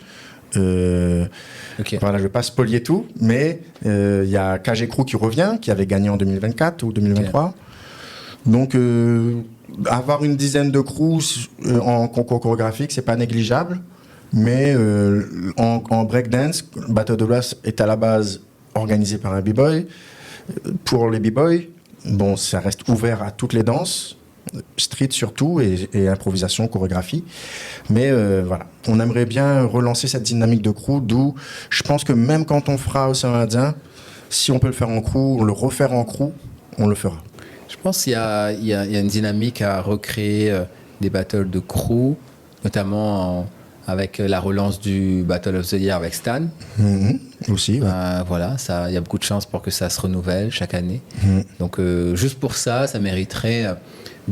Okay. Voilà, je ne vais pas spolier tout, mais il y a KG Crew qui revient, qui avait gagné en 2024 ou 2023. Okay. Donc, avoir une dizaine de crews en concours chorégraphique, c'est pas négligeable. Mais en breakdance, Battle de l'Ouest est à la base organisé par un b-boy. Pour les b-boys, bon, ça reste ouvert à toutes les danses, street surtout, et improvisation, chorégraphie. Mais voilà, on aimerait bien relancer cette dynamique de crew, d'où je pense que même quand on fera Océan Indien, si on peut le faire en crew, le refaire en crew, on le fera. Je pense qu'il y a une dynamique à recréer des battles de crew, notamment avec la relance du Battle of the Year avec Stan. Aussi, ouais. Voilà, il y a beaucoup de chances pour que ça se renouvelle chaque année. Donc, juste pour ça mériterait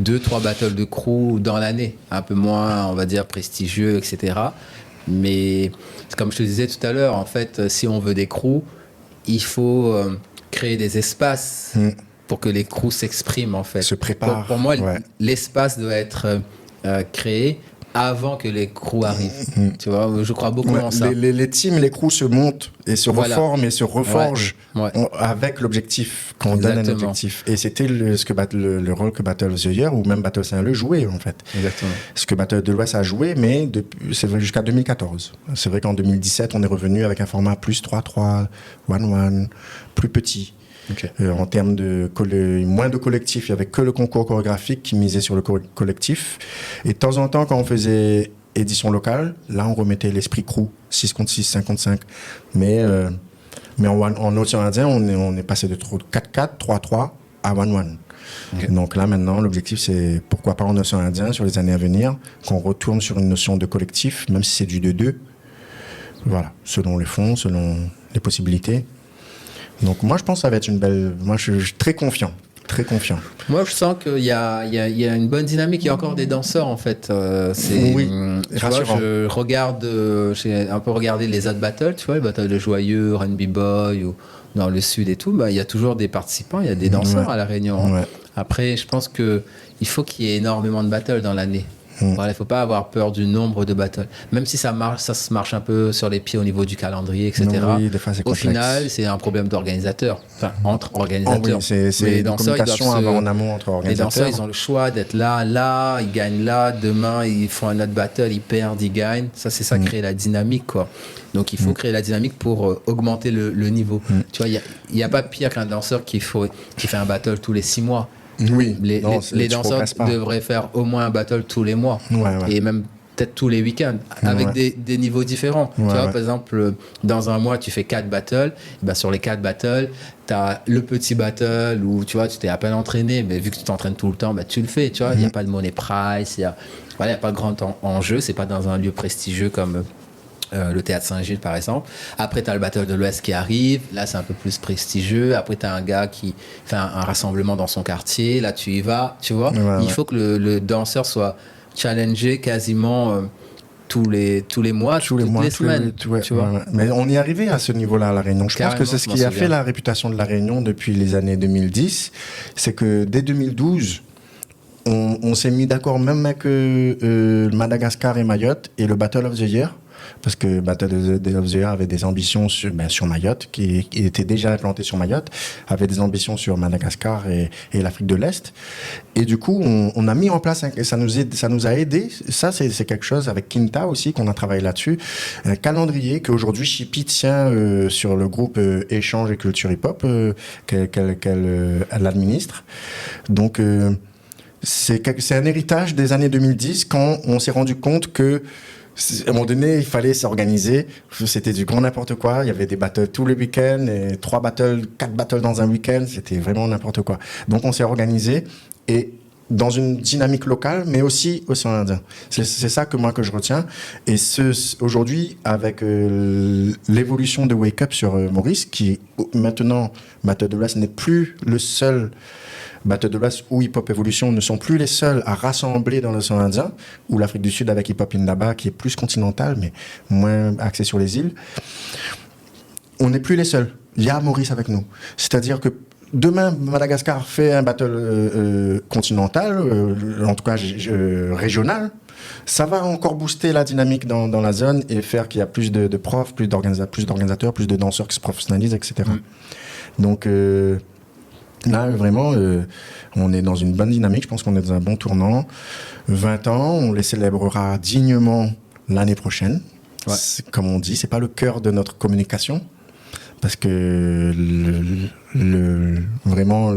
2-3 battles de crew dans l'année. Un peu moins, on va dire, prestigieux, etc. Mais, comme je te disais tout à l'heure, en fait, si on veut des crews, il faut créer des espaces pour que les crews s'expriment, en fait. Se préparent. Pour moi, l'espace doit être créé avant que les crews arrivent. Tu vois, je crois beaucoup en ça. Les teams, les crews se montent et se reforment et se reforgent avec l'objectif, qu'on donne un objectif. Et c'était le rôle que Battle of the Year ou même Battle Saint-Leu jouait, en fait. Exactement. Ce que Battle de l'Ouest a joué, mais c'est vrai jusqu'à 2014. C'est vrai qu'en 2017, on est revenu avec un format plus 3-3, 1-1, plus petit. Okay. En termes de moins de collectifs, il n'y avait que le concours chorégraphique qui misait sur le collectif. Et de temps en temps, quand on faisait édition locale, là, on remettait l'esprit crew, 6 contre 6, 5 contre 5. Mais en Océan Indien, on est passé de 4-4, 3-3 à 1-1. Okay. Donc là, maintenant, l'objectif, c'est pourquoi pas en Océan Indien, sur les années à venir, qu'on retourne sur une notion de collectif, même si c'est du 2-2. Voilà, selon les fonds, selon les possibilités. Donc moi, je pense que ça va être une belle... Moi, je suis très confiant. Très confiant. Moi, je sens qu'il y a une bonne dynamique. Il y a encore des danseurs, en fait. Oui, rassurant. Je regarde... j'ai un peu regardé les autres battles, tu vois, les battles de Joyeux, R&B Boy, ou dans le Sud et tout. Bah, il y a toujours des participants, il y a des danseurs à La Réunion. Ouais. Après, je pense qu'il faut qu'il y ait énormément de battles dans l'année. Voilà, il ne faut pas avoir peur du nombre de battles. Même si ça se marche un peu sur les pieds au niveau du calendrier, etc. Oui, des fois, c'est complexe. Au final, c'est un problème d'organisateur. Enfin, entre organisateurs. Oh oui, c'est les danseurs, communication en amont entre organisateurs. Les danseurs, ils ont le choix d'être là, ils gagnent là. Demain, ils font un autre battle, ils perdent, ils gagnent. Ça, c'est ça, créer la dynamique, quoi. Donc, il faut créer la dynamique pour augmenter le niveau. Tu vois, il n'y a pas pire qu'un danseur qui fait un battle tous les 6 mois. Oui, les danseurs devraient faire au moins un battle tous les mois et même peut-être tous les week-ends avec des niveaux différents. Tu vois, par exemple, dans un mois, tu fais 4 battles. Et ben, sur les 4 battles, tu as le petit battle où tu vois, tu t'es à peine entraîné, mais vu que tu t'entraînes tout le temps, ben, tu le fais. Tu vois, il n'y a pas de money price, il n'y a pas de grand enjeu. C'est pas dans un lieu prestigieux comme le Théâtre Saint-Gilles, par exemple. Après, tu as le Battle de l'Ouest qui arrive. Là, c'est un peu plus prestigieux. Après, tu as un gars qui fait un rassemblement dans son quartier. Là, tu y vas, tu vois. Il faut que le danseur soit challengé quasiment tous les mois, toutes les semaines. Tu vois. Mais on est arrivé à ce niveau-là à La Réunion. Je pense que c'est ce qui a fait la réputation de La Réunion depuis les années 2010. C'est que dès 2012... On s'est mis d'accord même avec Madagascar et Mayotte et le Battle of the Year, parce que Battle of the Year avait des ambitions sur Mayotte, qui était déjà implanté sur Mayotte, avait des ambitions sur Madagascar et l'Afrique de l'Est. Et du coup, on a mis en place, et ça nous a aidé, ça c'est quelque chose, avec Kinta aussi, qu'on a travaillé là-dessus, un calendrier qu'aujourd'hui Chippy tient sur le groupe Échange et Culture Hip-Hop, qu'elle administre. Donc... c'est un héritage des années 2010 quand on s'est rendu compte que à un moment donné, il fallait s'organiser. C'était du grand n'importe quoi. Il y avait des battles tous les week-ends, et 4 battles dans un week-end. C'était vraiment n'importe quoi. Donc, on s'est organisé et dans une dynamique locale, mais aussi au sein indien. C'est ça que je retiens. Et aujourd'hui, avec l'évolution de Wake Up sur Maurice, qui maintenant, Battle de l'Ouest n'est plus le seul Battle de l'Ouest ou Hip Hop Evolution ne sont plus les seuls à rassembler dans l'océan Indien, ou l'Afrique du Sud avec Hip Hop Indaba, qui est plus continental, mais moins axé sur les îles. On n'est plus les seuls. Il y a Maurice avec nous. C'est-à-dire que demain, Madagascar fait un battle continental, en tout cas régional. Ça va encore booster la dynamique dans la zone et faire qu'il y a plus de profs, plus d'organisateurs, plus de danseurs qui se professionnalisent, etc. Donc... là, vraiment, on est dans une bonne dynamique. Je pense qu'on est dans un bon tournant. 20 ans, on les célébrera dignement l'année prochaine. Ouais. Comme on dit, c'est pas le cœur de notre communication. Parce que vraiment,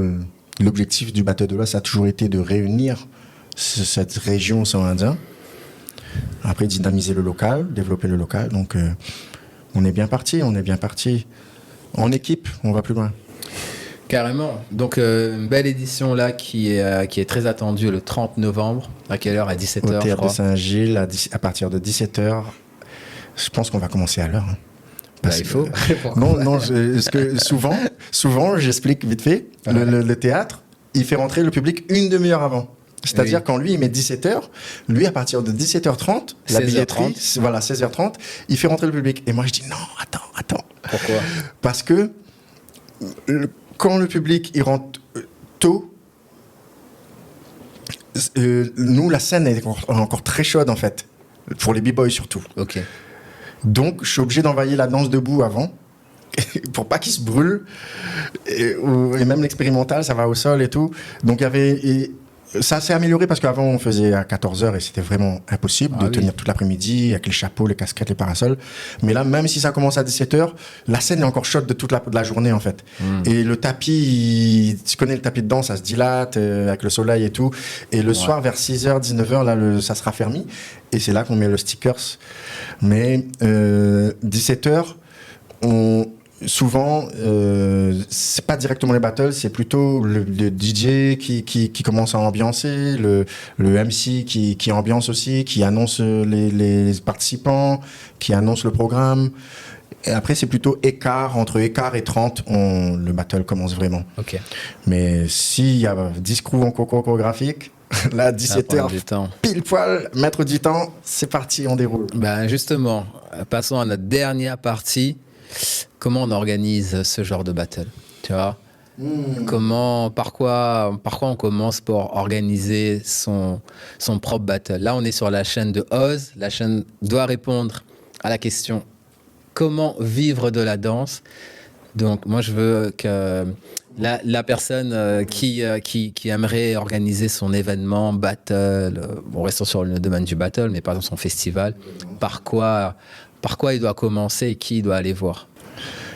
l'objectif du Battle de l'Ouest a toujours été de réunir cette région océan Indien. Après, dynamiser le local, développer le local. Donc, on est bien parti. En équipe, on va plus loin. Carrément. Donc, une belle édition là qui est très attendue le 30 novembre. À quelle heure? À 17h, au Théâtre de Saint-Gilles, à partir de 17h. Je pense qu'on va commencer à l'heure. Il faut. Non, parce que souvent, j'explique vite fait, le théâtre, il fait rentrer le public une demi-heure avant. C'est-à-dire quand lui, il met 17h, lui, à partir de 17h30, la billetterie, voilà, 16h30, il fait rentrer le public. Et moi, je dis non, attends. Pourquoi? Parce que... quand le public il rentre tôt, Nous, la scène est encore très chaude, en fait. Pour les b-boys, surtout. Ok. Donc, je suis obligé d'envoyer la danse debout avant, pour pas qu'ils se brûlent. Et même l'expérimental, ça va au sol et tout. Donc, ça s'est amélioré parce qu'avant, on faisait à 14h et c'était vraiment impossible de tenir toute l'après-midi avec les chapeaux, les casquettes, les parasols. Mais là, même si ça commence à 17h, la scène est encore chaude de toute la journée, en fait. Et le tapis, tu connais le tapis de danse, ça se dilate avec le soleil et tout. Et le soir, vers 6h, 19h, là, ça sera fermé. Et c'est là qu'on met le stickers. Mais 17h, souvent, c'est pas directement les battles, c'est plutôt le DJ qui commence à ambiancer, le MC qui ambiance aussi, qui annonce les participants, qui annonce le programme. Et après, c'est plutôt entre écart et 30, le battle commence vraiment. Ok. Mais s'il y a 10 crews en chorégraphique, là, 17h, pile poil, mettre du temps, c'est parti, on déroule. Ben justement, passons à notre dernière partie. Comment on organise ce genre de battle, tu vois? Par quoi on commence pour organiser son propre battle? Là, on est sur la chaîne de Oz. La chaîne doit répondre à la question comment vivre de la danse. Donc, moi, je veux que la personne qui aimerait organiser son événement battle, bon, restons sur le domaine du battle, mais par exemple son festival, par quoi il doit commencer et qui il doit aller voir?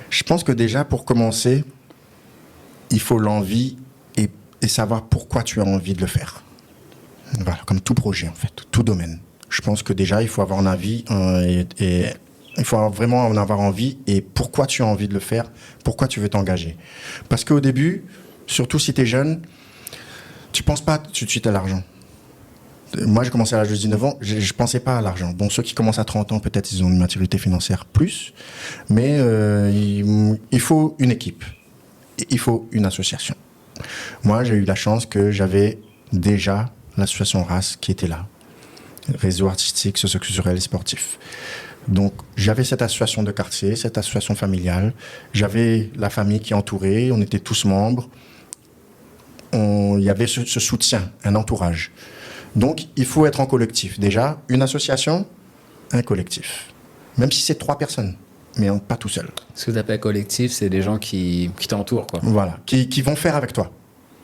Je pense que déjà, pour commencer, il faut l'envie et savoir pourquoi tu as envie de le faire. Voilà, comme tout projet, en fait, tout domaine. Je pense que déjà, il faut avoir un avis et il faut vraiment en avoir envie et pourquoi tu as envie de le faire, pourquoi tu veux t'engager. Parce qu'au début, surtout si tu es jeune, tu ne penses pas tout de suite à l'argent. Moi, j'ai commencé à l'âge de 19 ans, je ne pensais pas à l'argent. Bon, ceux qui commencent à 30 ans, peut-être, ils ont une maturité financière plus. Mais il faut une équipe. Il faut une association. Moi, j'ai eu la chance que j'avais déjà l'association RAS qui était là. Réseau artistique, socio-culturel et sportif. Donc, j'avais cette association de quartier, cette association familiale. J'avais la famille qui entourait, on était tous membres. Il y avait ce soutien, un entourage. Donc, il faut être en collectif. Déjà, une association, un collectif. Même si c'est 3 personnes, mais pas tout seul. Ce que tu appelles collectif, c'est des gens qui t'entourent, quoi. Voilà, qui vont faire avec toi.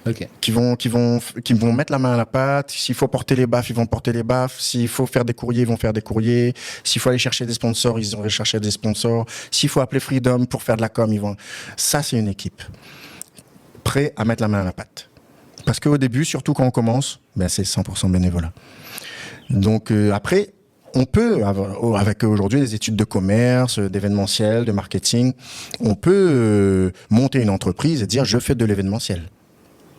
Ok. Qui vont mettre la main à la pâte. S'il faut porter les baffes, ils vont porter les baffes. S'il faut faire des courriers, ils vont faire des courriers. S'il faut aller chercher des sponsors, ils vont aller chercher des sponsors. S'il faut appeler Freedom pour faire de la com, ils vont... Ça, c'est une équipe. Prêt à mettre la main à la pâte. Parce qu'au début, surtout quand on commence, c'est 100% bénévolat. Donc après, on peut, avec aujourd'hui des études de commerce, d'événementiel, de marketing, on peut monter une entreprise et dire je fais de l'événementiel.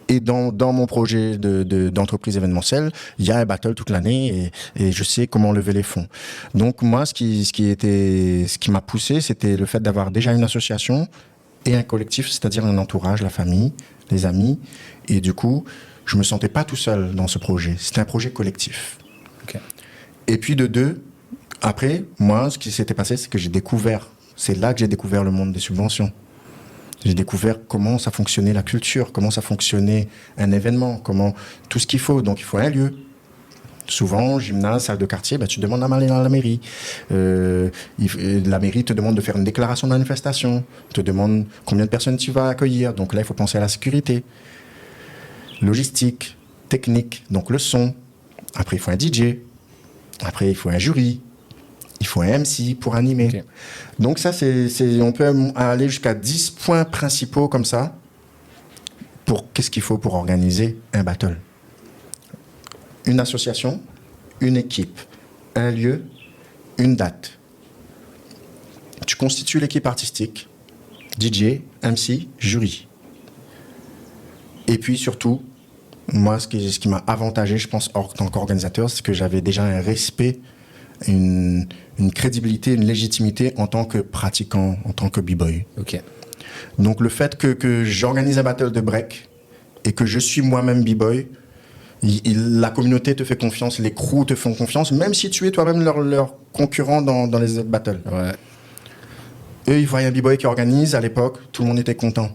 Et dans mon projet d'entreprise événementielle, il y a un battle toute l'année et je sais comment lever les fonds. Donc moi, ce qui m'a poussé, c'était le fait d'avoir déjà une association et un collectif, c'est-à-dire un entourage, la famille, les amis. Et du coup, je me sentais pas tout seul dans ce projet. C'était un projet collectif. Okay. Et puis de 2, après, moi, ce qui s'était passé, c'est que c'est là que j'ai découvert le monde des subventions. J'ai découvert comment ça fonctionnait la culture, comment ça fonctionnait un événement, tout ce qu'il faut. Donc, il faut un lieu. Souvent, gymnase, salle de quartier, tu demandes à aller dans la mairie. La mairie te demande de faire une déclaration de manifestation, te demande combien de personnes tu vas accueillir. Donc là, il faut penser à la sécurité, logistique, technique, donc le son. Après, il faut un DJ. Après, il faut un jury. Il faut un MC pour animer. Okay. Donc ça, on peut aller jusqu'à 10 points principaux comme ça. Qu'est-ce qu'il faut pour organiser un battle? Une association, une équipe, un lieu, une date. Tu constitues l'équipe artistique, DJ, MC, jury. Et puis surtout, moi, ce qui m'a avantagé, je pense, en tant qu'organisateur, c'est que j'avais déjà un respect, une crédibilité, une légitimité en tant que pratiquant, en tant que b-boy. Okay. Donc le fait que j'organise un battle de break et que je suis moi-même b-boy, la communauté te fait confiance, les crews te font confiance, même si tu es toi-même leur concurrent dans les autres battles. Ouais. Eux, ils voyaient un b-boy qui organise, à l'époque, tout le monde était content.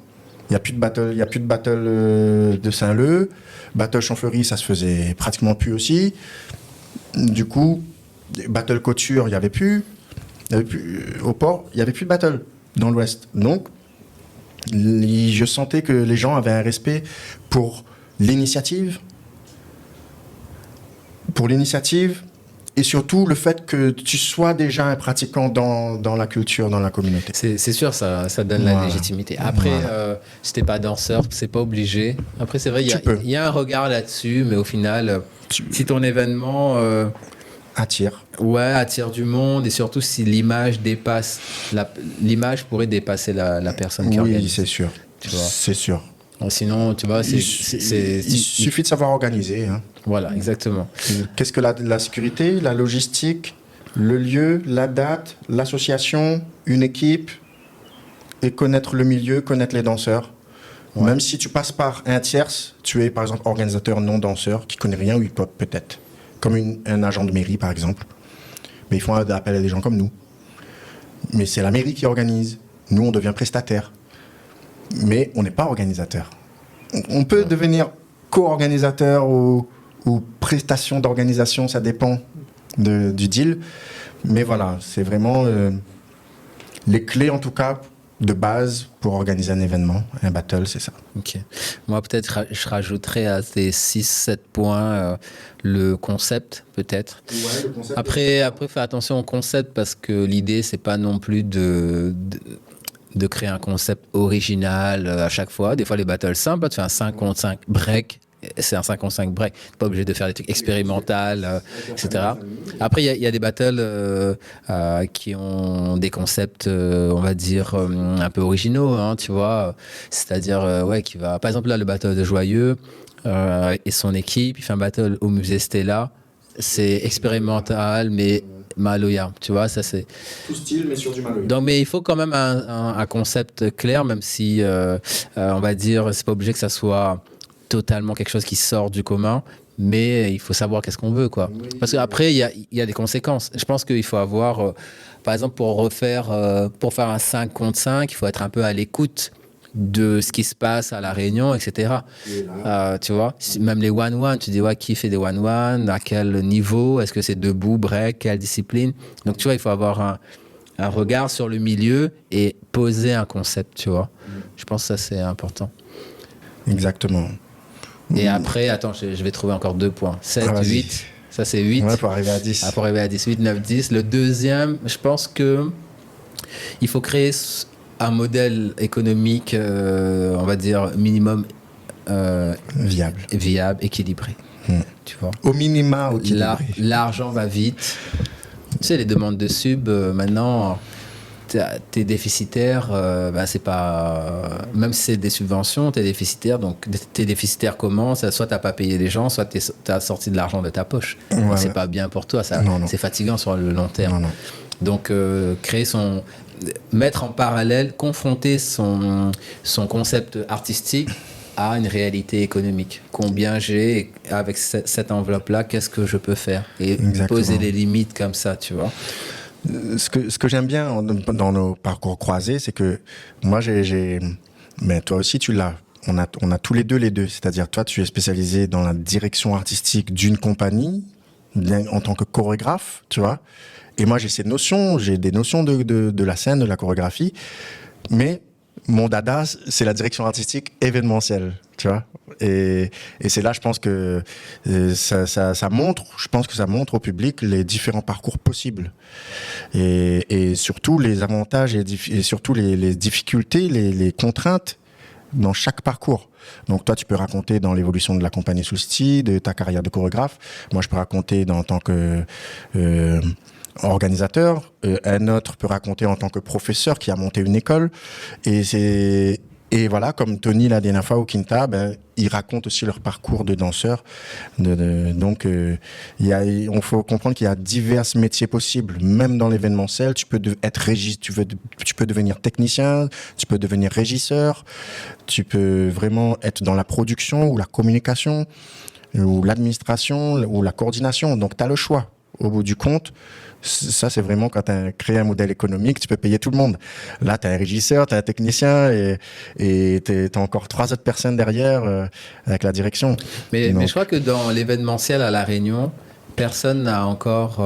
Il n'y a plus de battle de Saint-Leu. Battle Champfleury, ça se faisait pratiquement plus aussi. Du coup, battle Couture, il n'y avait plus. Au port, il n'y avait plus de battle dans l'Ouest. Donc, je sentais que les gens avaient un respect pour l'initiative. Et surtout le fait que tu sois déjà un pratiquant dans la culture, dans la communauté. C'est sûr, ça donne la légitimité. Après, si t'es pas danseur, c'est pas obligé. Après, c'est vrai, il y a un regard là-dessus, mais au final, si ton événement attire du monde, et surtout si l'image pourrait dépasser la personne qui organise. Oui, c'est sûr. Tu vois. C'est sûr. Sinon, tu vois, il suffit de savoir organiser. Hein. Voilà, exactement. Qu'est-ce que la sécurité, la logistique, le lieu, la date, l'association, une équipe, et connaître le milieu, connaître les danseurs. Ouais. Même si tu passes par un tierce, tu es par exemple organisateur non danseur qui connaît rien au hip-hop peut-être, comme un agent de mairie par exemple. Mais ils font appel à des gens comme nous. Mais c'est la mairie qui organise. Nous, on devient prestataire. Mais on n'est pas organisateur. On peut devenir co-organisateur ou prestation d'organisation, ça dépend du deal. Mais voilà, c'est vraiment les clés en tout cas de base pour organiser un événement, un battle, c'est ça. Ok. Moi peut-être je rajouterais à ces 6-7 points le concept peut-être. Ouais, le concept. Après fais attention au concept parce que l'idée c'est pas non plus de créer un concept original à chaque fois. Des fois, les battles simples, tu fais un 5 contre 5 break. C'est un 5 contre 5 break. Tu n'es pas obligé de faire des trucs expérimentaux, etc. Après, il y a des battles qui ont des concepts, on va dire, un peu originaux, hein, tu vois. C'est-à-dire, qui va... Par exemple, là, le battle de Joyeux et son équipe, il fait un battle au musée Stella. C'est expérimental, mais Maloya, tu vois, ça c'est... Tout style, mais sur du Maloya. Donc, mais il faut quand même un concept clair, même si, on va dire, c'est pas obligé que ça soit totalement quelque chose qui sort du commun, mais il faut savoir qu'est-ce qu'on veut, quoi. Oui, parce qu'après, il y a des conséquences. Je pense qu'il faut avoir, par exemple, pour faire un 5 contre 5, il faut être un peu à l'écoute de ce qui se passe à la Réunion, etc. Tu vois, même les one-one, tu dis qui fait des one-one, à quel niveau, est-ce que c'est debout, break, quelle discipline. Donc tu vois, il faut avoir un regard sur le milieu et poser un concept, tu vois. Je pense que ça c'est important. Exactement. Et après, attends, je vais trouver encore 2 points. 7, 8, ça c'est 8. Ouais, pour arriver à 10. Pour arriver à 10, 8, 9, 10. Le deuxième, je pense que il faut créer un modèle économique, on va dire, minimum viable, équilibré. Tu vois. Au minima, équilibré. L'argent va vite. Tu sais, les demandes de sub, maintenant, t'es déficitaire, c'est pas... Même si c'est des subventions, t'es déficitaire. Donc, t'es déficitaire comment ? Soit t'as pas payé les gens, soit t'as sorti de l'argent de ta poche. Ouais, c'est pas bien pour toi. Ça, non. C'est fatigant sur le long terme. Non. Donc, mettre en parallèle, confronter son concept artistique à une réalité économique. Combien j'ai avec cette enveloppe-là, qu'est-ce que je peux faire ? Et poser les limites comme ça, tu vois. Ce que j'aime bien dans nos parcours croisés, c'est que moi, mais toi aussi, tu l'as. On a tous les deux. C'est-à-dire, toi, tu es spécialisé dans la direction artistique d'une compagnie, en tant que chorégraphe, tu vois. Et moi, j'ai des notions de la scène, de la chorégraphie, mais mon dada, c'est la direction artistique événementielle, tu vois. Et c'est là, je pense que ça montre au public les différents parcours possibles. Et surtout les avantages et surtout les difficultés, les contraintes dans chaque parcours. Donc toi, tu peux raconter dans l'évolution de la compagnie Soulsti, de ta carrière de chorégraphe. Moi, je peux raconter en tant que organisateur. Un autre peut raconter en tant que professeur qui a monté une école. Et voilà, comme Tony la dernière fois au Quinta, ils racontent aussi leur parcours de danseur. Donc, on faut comprendre qu'il y a divers métiers possibles. Même dans l'événementiel, tu peux être tu peux devenir technicien, tu peux devenir régisseur, tu peux vraiment être dans la production ou la communication ou l'administration ou la coordination. Donc, tu as le choix. Au bout du compte, ça, c'est vraiment quand tu as créé un modèle économique, tu peux payer tout le monde. Là, tu as un régisseur, tu as un technicien et tu as encore 3 autres personnes derrière avec la direction. Mais je crois que dans l'événementiel à La Réunion, personne n'a encore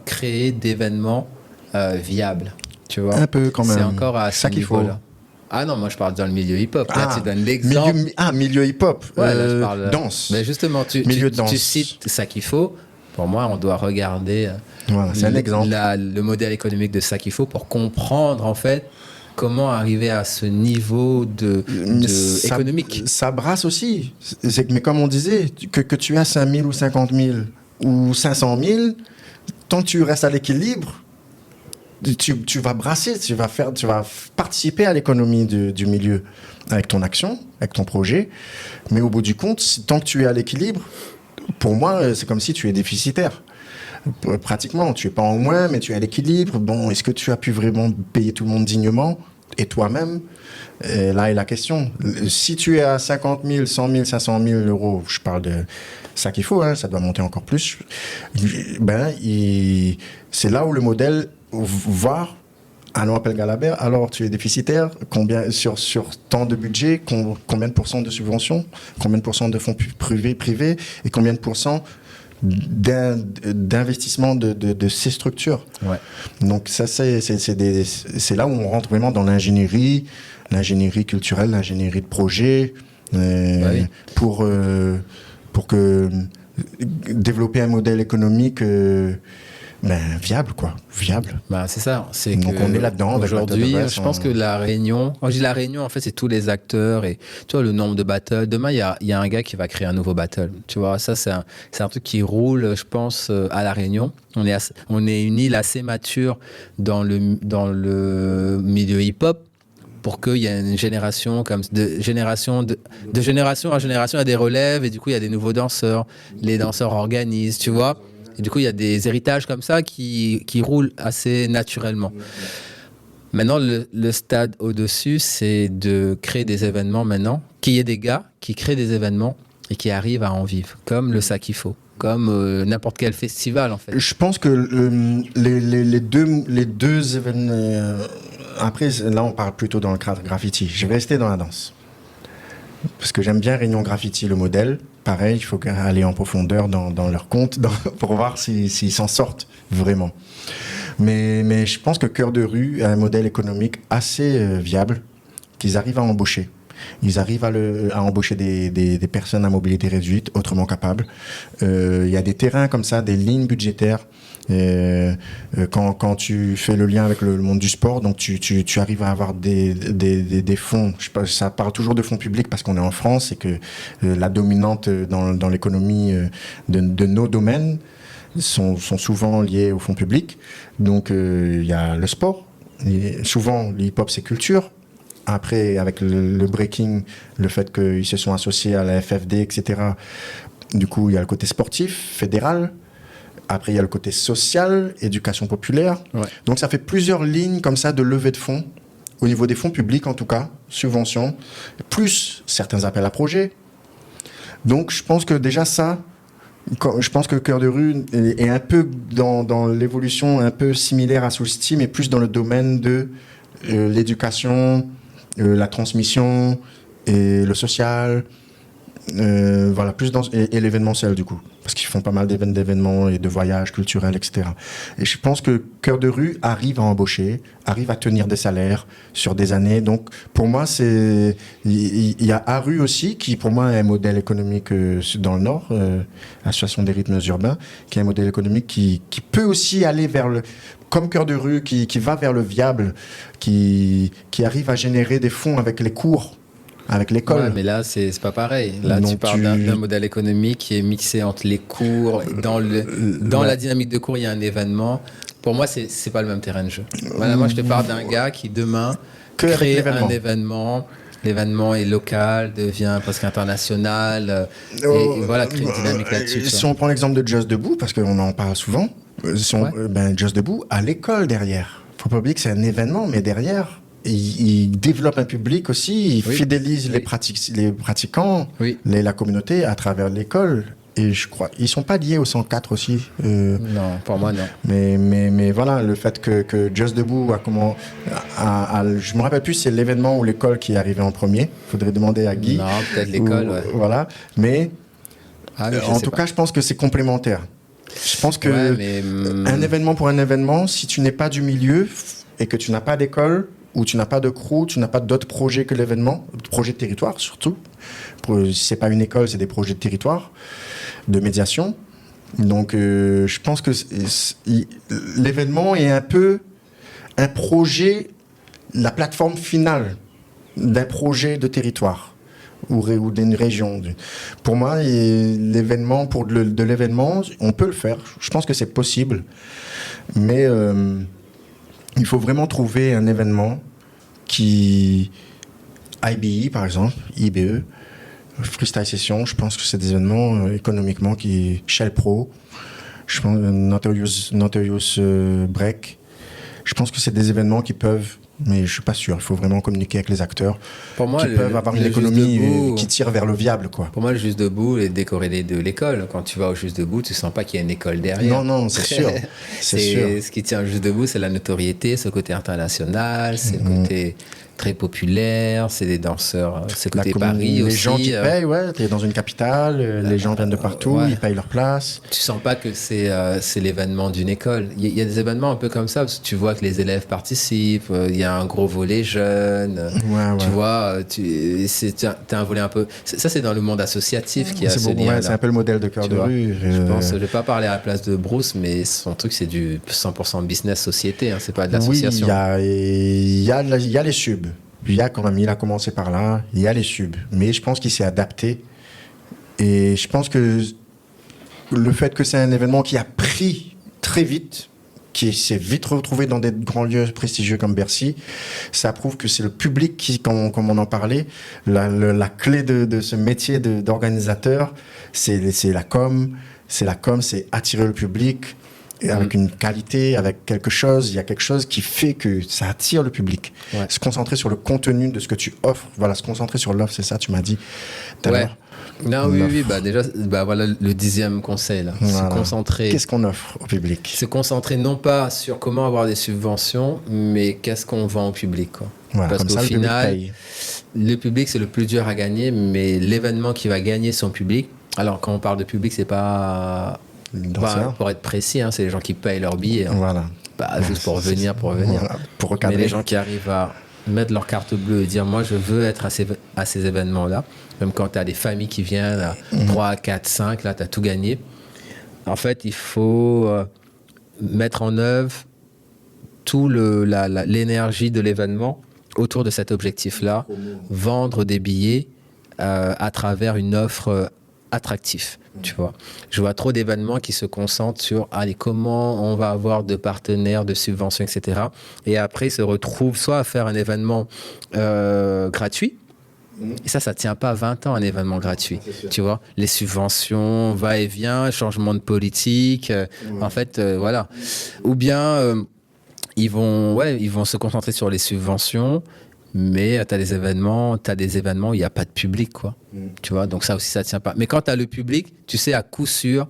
créé d'événements viables. Tu vois, un peu quand même. C'est encore à ce niveau-là. Ah non, moi je parle dans le milieu hip-hop. Là, tu donnes l'exemple. Milieu hip-hop. Ouais, là, je parle danse. Mais justement, tu cites Sakifo. Pour moi, on doit regarder voilà, c'est un exemple. Le modèle économique de Sakifo pour comprendre en fait comment arriver à ce niveau économique. Ça brasse aussi. Mais comme on disait, que tu as 5 000 ou 50 000 ou 500 000, tant que tu restes à l'équilibre, tu vas brasser, tu vas participer à l'économie du milieu avec ton action, avec ton projet. Mais au bout du compte, tant que tu es à l'équilibre, pour moi, c'est comme si tu es déficitaire. Pratiquement, tu es pas en moins, mais tu es à l'équilibre. Bon, est-ce que tu as pu vraiment payer tout le monde dignement et toi-même? Là est la question. Si tu es à 50 000, 100 000, 500 000 euros, je parle de ça qu'il faut, ça doit monter encore plus. C'est là où le modèle voir. Alors, appel Galabert, alors tu es déficitaire, combien sur tant de budget, combien de pourcents de subventions, combien de pourcents de fonds privés et combien de pourcents d'investissement de ces structures. Ouais. Donc ça, c'est là où on rentre vraiment dans l'ingénierie culturelle, l'ingénierie de projet, pour que développer un modèle économique viable, quoi. Viable. C'est ça. Donc on est là-dedans. Aujourd'hui, je pense que La Réunion... Quand je dis La Réunion, en fait, c'est tous les acteurs et tu vois, le nombre de battles. Demain, il y a un gars qui va créer un nouveau battle. Tu vois, ça, c'est un truc qui roule, je pense, à La Réunion. On est une île assez mature dans le milieu hip-hop pour qu'il y ait une génération, de génération à génération, il y a des relèves et du coup, il y a des nouveaux danseurs. Les danseurs organisent, tu vois. Et du coup, il y a des héritages comme ça qui roulent assez naturellement. Maintenant, le stade au-dessus, c'est de créer des événements maintenant, qu'il y ait des gars qui créent des événements et qui arrivent à en vivre, comme le Sakifo, comme n'importe quel festival, en fait. Je pense que les deux événements... après, là, on parle plutôt dans le cadre graffiti. Je vais rester dans la danse. Parce que j'aime bien Réunion Graffiti, le modèle. Pareil, il faut aller en profondeur dans leur compte pour voir s'ils s'en sortent vraiment. Mais je pense que Cœur de Rue a un modèle économique assez viable, qu'ils arrivent à embaucher. Ils arrivent à embaucher des personnes à mobilité réduite, autrement capables. Il y a des terrains comme ça, des lignes budgétaires. Quand tu fais le lien avec le monde du sport, donc tu arrives à avoir des fonds. Je sais pas, ça parle toujours de fonds publics parce qu'on est en France et que la dominante dans l'économie de nos domaines sont souvent liés aux fonds publics. Donc il y a le sport. Et souvent, le hip-hop, c'est culture. Après, avec le breaking, le fait qu'ils se sont associés à la FFD, etc., du coup, il y a le côté sportif, fédéral. Après, il y a le côté social, éducation populaire. Ouais. Donc, ça fait plusieurs lignes comme ça de levée de fonds, au niveau des fonds publics en tout cas, subventions, plus certains appels à projets. Donc, je pense que déjà ça, je pense que Cœur de Rue est un peu dans l'évolution un peu similaire à Soulsti, mais plus dans le domaine de l'éducation, la transmission et le social. Voilà, plus et l'événementiel du coup, parce qu'ils font pas mal d'événements et de voyages culturels, etc. Et je pense que Cœur de Rue arrive à embaucher, arrive à tenir des salaires sur des années. Donc pour moi, il y a ARU aussi, qui pour moi est un modèle économique dans le Nord, Association des rythmes urbains, qui est un modèle économique qui peut aussi aller vers comme Cœur de Rue, qui va vers le viable, qui arrive à générer des fonds avec les cours, avec l'école. Ouais, mais là, c'est pas pareil. Là, donc tu parles d'un modèle économique qui est mixé entre les cours. Dans la dynamique de cours, il y a un événement. Pour moi, c'est pas le même terrain de jeu. Voilà, moi, je te parle d'un gars qui, demain, crée un événement. L'événement est local, devient presque international. Et voilà, crée une dynamique là-dessus. Si on prend l'exemple de Just Debout, parce qu'on en parle souvent, Just Debout a l'école derrière. Faut pas oublier que c'est un événement, mais derrière... Il développe un public aussi, il fidélise les pratiquants, la communauté à travers l'école. et je crois, ils sont pas liés au 104 aussi. Non, pour moi, non. Mais voilà, le fait que Just Debout je me rappelle plus si c'est l'événement ou l'école qui est arrivé en premier. Faudrait demander à Guy. Non, peut-être l'école, ouais. Voilà, mais Je en sais tout pas. cas, je pense que c'est complémentaire. Je pense que Ouais, mais, un événement pour un événement, si tu n'es pas du milieu et que tu n'as pas d'école ou tu n'as pas de crew, tu n'as pas d'autres projets que l'événement, projets de territoire surtout. Si c'est pas une école, c'est des projets de territoire, de médiation. Donc, je pense que l'événement est un peu un projet, la plateforme finale d'un projet de territoire ou d'une région. Pour moi, l'événement, de l'événement, on peut le faire. Je pense que c'est possible. Mais il faut vraiment trouver un événement qui... IBE, par exemple, IBE, Freestyle Session, je pense que c'est des événements économiquement qui... Shell Pro, je pense Notorious Break, je pense que c'est des événements qui peuvent, mais je ne suis pas sûr, il faut vraiment communiquer avec les acteurs pour moi, qui peuvent avoir une économie qui tire vers le viable, quoi. Pour moi, le Juste Debout est décorrélé de l'école. Quand tu vas au Juste Debout, tu ne sens pas qu'il y a une école derrière. Non, c'est sûr. C'est sûr. Ce qui tient au Juste Debout, c'est la notoriété, ce côté international, c'est le côté très populaire, c'est des danseurs, c'est le côté Paris aussi. Les gens qui payent, ouais, tu es dans une capitale, les gens viennent de partout, ouais. Ils payent leur place. Tu sens pas que c'est l'événement d'une école. Il y a des événements un peu comme ça, parce que tu vois que les élèves participent, il y a un gros volet jeune, ouais. Tu vois, t'as un volet un peu... Ça, c'est dans le monde associatif qui a ce lien-là. C'est un peu le modèle de Cœur de Rue. Je vais pas parler à la place de Bruce, mais son truc, c'est du 100% business société, hein, c'est pas de l'association. Oui, il y a les subs. Il a commencé par là, il y a les subs. Mais je pense qu'il s'est adapté. Et je pense que le fait que c'est un événement qui a pris très vite, qui s'est vite retrouvé dans des grands lieux prestigieux comme Bercy, ça prouve que c'est le public qui, comme on en parlait, la clé de ce métier d'organisateur, c'est la com, c'est attirer le public. Et avec une qualité, avec quelque chose, il y a quelque chose qui fait que ça attire le public. Ouais. Se concentrer sur le contenu de ce que tu offres. Voilà, se concentrer sur l'offre, c'est ça, tu m'as dit tout à l'heure. Non, oui, déjà, voilà le 10e conseil, là. Voilà. Se concentrer. Qu'est-ce qu'on offre au public? Se concentrer non pas sur comment avoir des subventions, mais qu'est-ce qu'on vend au public, quoi. Voilà, parce qu'au final, le public, c'est le plus dur à gagner, mais l'événement qui va gagner son public. Alors, quand on parle de public, c'est pas... pour être précis, hein, c'est les gens qui payent leur billet. Hein. Voilà. Pas juste pour venir. Voilà, pour recadrer. Mais les gens qui arrivent à mettre leur carte bleue et dire moi je veux être à ces événements-là. Même quand tu as des familles qui viennent à 3, 4, 5, là tu as tout gagné. En fait, il faut mettre en œuvre toute l'énergie de l'événement autour de cet objectif-là. Vendre des billets à travers une offre attractif, tu vois. Je vois trop d'événements qui se concentrent sur comment on va avoir de partenaires, de subventions, etc. Et après, ils se retrouvent soit à faire un événement gratuit. Et ça tient pas 20 ans, un événement gratuit. Tu vois, les subventions, va-et-vient, changement de politique. En fait, voilà. Ou bien, ils vont se concentrer sur les subventions. Mais tu as des événements où il n'y a pas de public, quoi. Tu vois, donc ça aussi, ça ne tient pas. Mais quand tu as le public, tu sais à coup sûr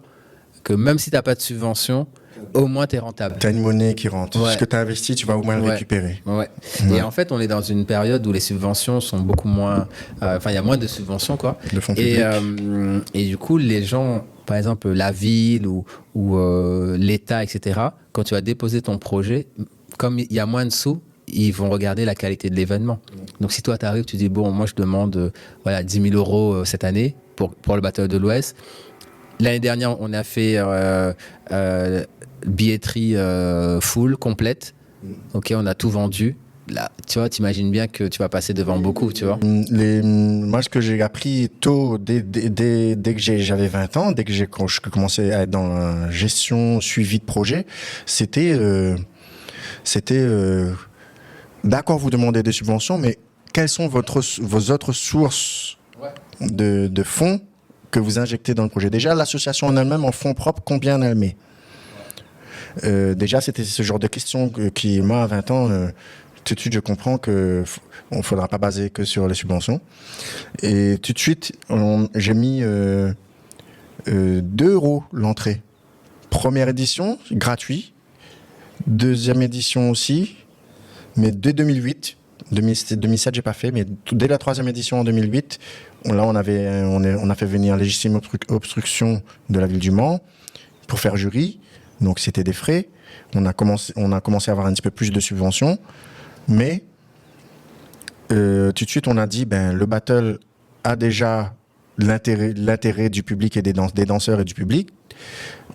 que même si tu n'as pas de subvention, au moins tu es rentable. Tu as une monnaie qui rentre. Ce que tu as investi, tu vas au moins le récupérer. Ouais. Et en fait, on est dans une période où les subventions sont beaucoup moins... il y a moins de subventions, quoi. De fonds publics. Et du coup, les gens, par exemple, la ville ou l'État, etc., quand tu vas déposer ton projet, comme il y a moins de sous, ils vont regarder la qualité de l'événement. Donc, si toi, tu arrives, tu dis, bon, moi, je demande 10 000 € cette année pour le Battle de l'Ouest. L'année dernière, on a fait billetterie full, complète. OK, on a tout vendu. Là, tu vois, t'imagines bien que tu vas passer devant beaucoup, tu vois. Moi, ce que j'ai appris tôt, dès que j'avais 20 ans, dès que j'ai commencé à être dans la gestion, suivi de projet, c'était d'accord, vous demandez des subventions, mais quelles sont vos autres sources de fonds que vous injectez dans le projet? Déjà, l'association en elle-même, en fonds propres, combien elle met? Déjà, c'était ce genre de questions qui, moi, à 20 ans, tout de suite, je comprends qu'on ne faudra pas baser que sur les subventions. Et tout de suite, j'ai mis 2 euros l'entrée. Première édition, gratuit. Deuxième édition aussi, mais dès 2008. 2007, j'ai pas fait, mais dès la troisième édition en 2008, là, on a fait venir légitime obstruction de la ville du Mans pour faire jury. Donc, c'était des frais. On a commencé à avoir un petit peu plus de subventions, mais tout de suite, on a dit, le battle a déjà l'intérêt du public et des danseurs et du public.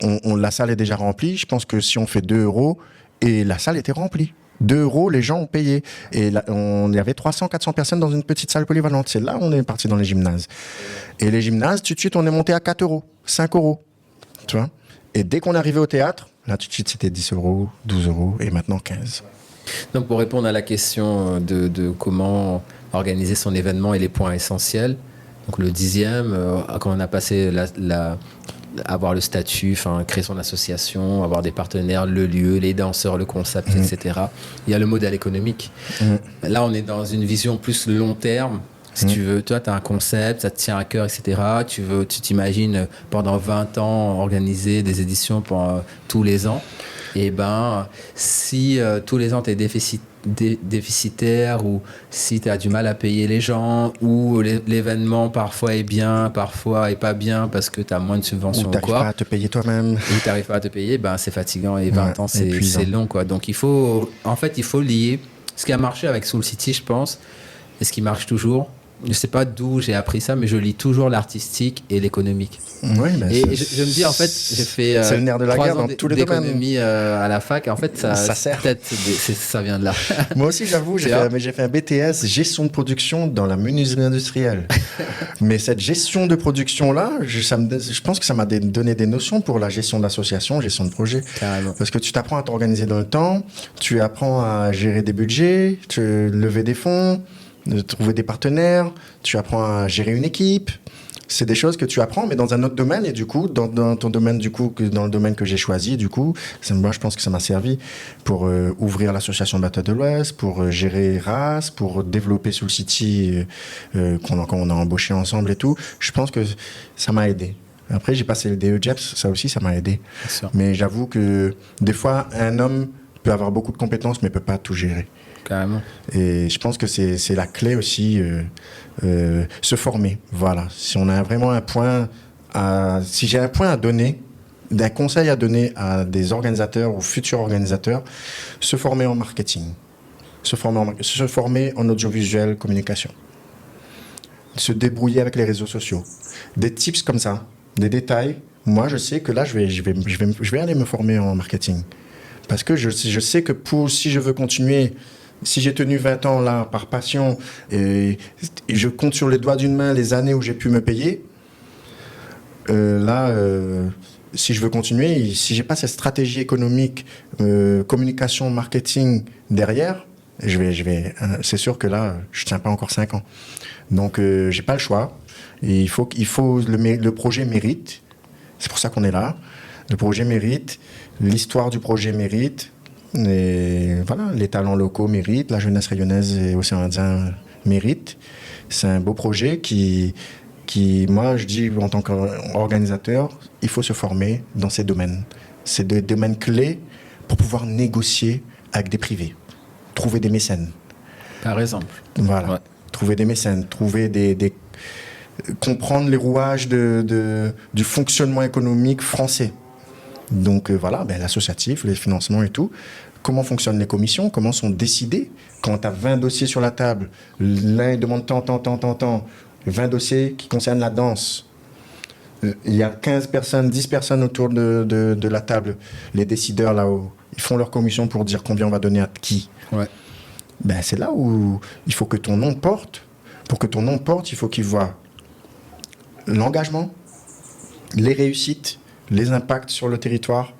La salle est déjà remplie. Je pense que si on fait 2 euros, et la salle était remplie. 2 euros, les gens ont payé. Et là, il y avait 300-400 personnes dans une petite salle polyvalente. C'est là où on est parti dans les gymnases. Et les gymnases, tout de suite, on est monté à 4 euros, 5 euros. Tu vois ? Et dès qu'on est arrivé au théâtre, là, tout de suite, c'était 10 euros, 12 euros, et maintenant 15. Donc, pour répondre à la question de comment organiser son événement et les points essentiels, donc le 10e, quand on a passé avoir le statut, créer son association, avoir des partenaires, le lieu, les danseurs, le concept, etc. Il y a le modèle économique. Là, on est dans une vision plus long terme. Si tu veux, toi, tu as un concept, ça te tient à cœur, etc. Tu t'imagines pendant 20 ans organiser des éditions pour tous les ans. Et si tous les ans tu es déficitaire, ou si tu as du mal à payer les gens, ou l'événement parfois est bien, parfois est pas bien parce que tu as moins de subventions, ou tu n'arrives pas à te payer toi-même, ou tu n'arrives pas à te payer, c'est fatigant, et 20 ans c'est long, quoi. Donc il faut lier ce qui a marché avec Soul City, je pense, et ce qui marche toujours. Je sais pas d'où j'ai appris ça, mais je lis toujours l'artistique et l'économique. Oui, et je me dis, en fait, j'ai fait c'est le nerf de la guerre dans tous les domaines. D'économie à la fac. En fait, ça sert. Peut-être ça vient de là. Moi aussi, j'avoue, j'ai fait un BTS gestion de production dans la menuiserie industrielle. Mais cette gestion de production-là, je pense que ça m'a donné des notions pour la gestion d'association, gestion de projet. Carrément. Parce que tu t'apprends à t'organiser dans le temps, tu apprends à gérer des budgets, lever des fonds, de trouver des partenaires, tu apprends à gérer une équipe. C'est des choses que tu apprends, mais dans un autre domaine. Et du coup, dans ton domaine, dans le domaine que j'ai choisi, moi, je pense que ça m'a servi pour ouvrir l'association Battle de l'Ouest, pour gérer RAS, pour développer Soul City, qu'on a embauché ensemble et tout. Je pense que ça m'a aidé. Après, j'ai passé le DE-JEPS, ça aussi, ça m'a aidé. Mais j'avoue que des fois, un homme peut avoir beaucoup de compétences, mais ne peut pas tout gérer. Carrément. Et je pense que c'est la clé aussi, se former. Voilà. Si on a vraiment si j'ai un point à donner, un conseil à donner à des organisateurs ou futurs organisateurs, se former en marketing, se former en audiovisuel communication, se débrouiller avec les réseaux sociaux. Des tips comme ça, des détails. Moi, je sais que là, je vais aller me former en marketing. Parce que je sais que si je veux continuer, si j'ai tenu 20 ans là par passion, et je compte sur les doigts d'une main les années où j'ai pu me payer, si je veux continuer, si j'ai pas cette stratégie économique, communication, marketing derrière, c'est sûr que là, je tiens pas encore 5 ans. Donc, j'ai pas le choix. Et le projet mérite. C'est pour ça qu'on est là. Le projet mérite. L'histoire du projet mérite. Et voilà, les talents locaux méritent, la jeunesse rayonnaise et océan Indien méritent. C'est un beau projet qui, moi, je dis en tant qu'organisateur, il faut se former dans ces domaines. C'est des domaines clés pour pouvoir négocier avec des privés, trouver des mécènes. Par exemple. Voilà, trouver des mécènes, comprendre les rouages du fonctionnement économique français. Donc l'associatif, les financements et tout. Comment fonctionnent les commissions? Comment sont décidées? Quand tu as 20 dossiers sur la table, l'un demande tant, 20 dossiers qui concernent la danse. Il y a 15 personnes, 10 personnes autour de la table. Les décideurs là-haut, ils font leur commission pour dire combien on va donner à qui. Ouais. C'est là où il faut que ton nom porte. Pour que ton nom porte, il faut qu'ils voient l'engagement, les réussites, les impacts sur le territoire,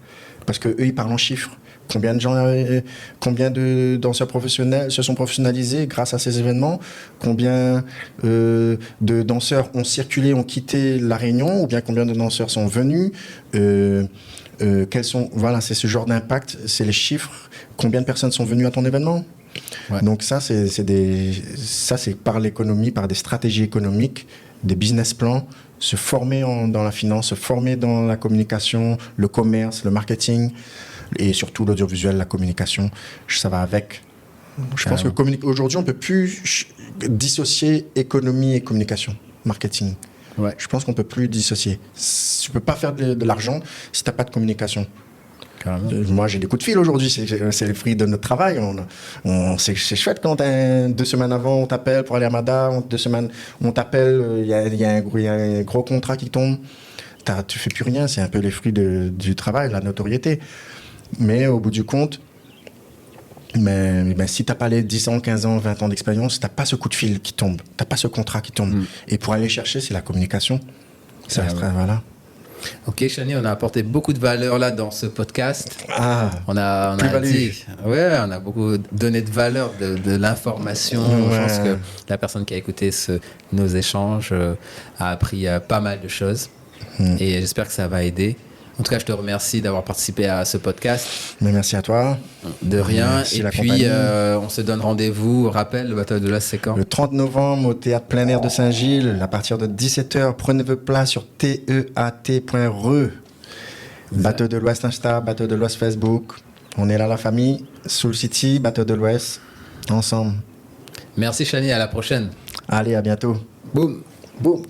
parce qu'eux, ils parlent en chiffres. Combien de danseurs professionnels se sont professionnalisés grâce à ces événements? Combien de danseurs ont circulé, ont quitté La Réunion? Ou bien combien de danseurs sont venus? Voilà, c'est ce genre d'impact, c'est les chiffres. Combien de personnes sont venues à ton événement? Ouais. Donc ça, c'est par l'économie, par des stratégies économiques, des business plans, se former dans la finance, se former dans la communication, le commerce, le marketing et surtout l'audiovisuel, la communication. Ça va avec. Je pense qu'aujourd'hui, on ne peut plus dissocier économie et communication, marketing. Ouais. Je pense qu'on ne peut plus dissocier. Tu ne peux pas faire de l'argent si tu n'as pas de communication. Carrément. Moi, j'ai des coups de fil aujourd'hui. C'est le fruit de notre travail. C'est chouette quand 2 semaines avant, on t'appelle pour aller à Mada. 2 semaines, on t'appelle, il y a un gros contrat qui tombe. Tu ne fais plus rien. C'est un peu les fruits du travail, la notoriété. Mais au bout du compte, mais si tu n'as pas les 10 ans, 15 ans, 20 ans d'expérience, tu n'as pas ce coup de fil qui tombe. Tu n'as pas ce contrat qui tombe. Et pour aller chercher, c'est la communication. Ça reste, voilà. Ok, Chani, on a apporté beaucoup de valeur là dans ce podcast. On a dit, on a beaucoup donné de valeur, de l'information. Je pense que la personne qui a écouté nos échanges a appris pas mal de choses. Et j'espère que ça va aider. En tout cas, je te remercie d'avoir participé à ce podcast. Mais merci à toi. De rien. Merci et puis, on se donne rendez-vous. Rappelle, le Battle de l'Ouest, c'est quand ? Le 30 novembre au Théâtre Plein Air de Saint-Gilles, à partir de 17h. Prenez vos places sur teat.re. Battle de l'Ouest Insta, Battle de l'Ouest Facebook. On est là, la famille. Soul City, Battle de l'Ouest. Ensemble. Merci, Chani. À la prochaine. Allez, à bientôt. Boum. Boum.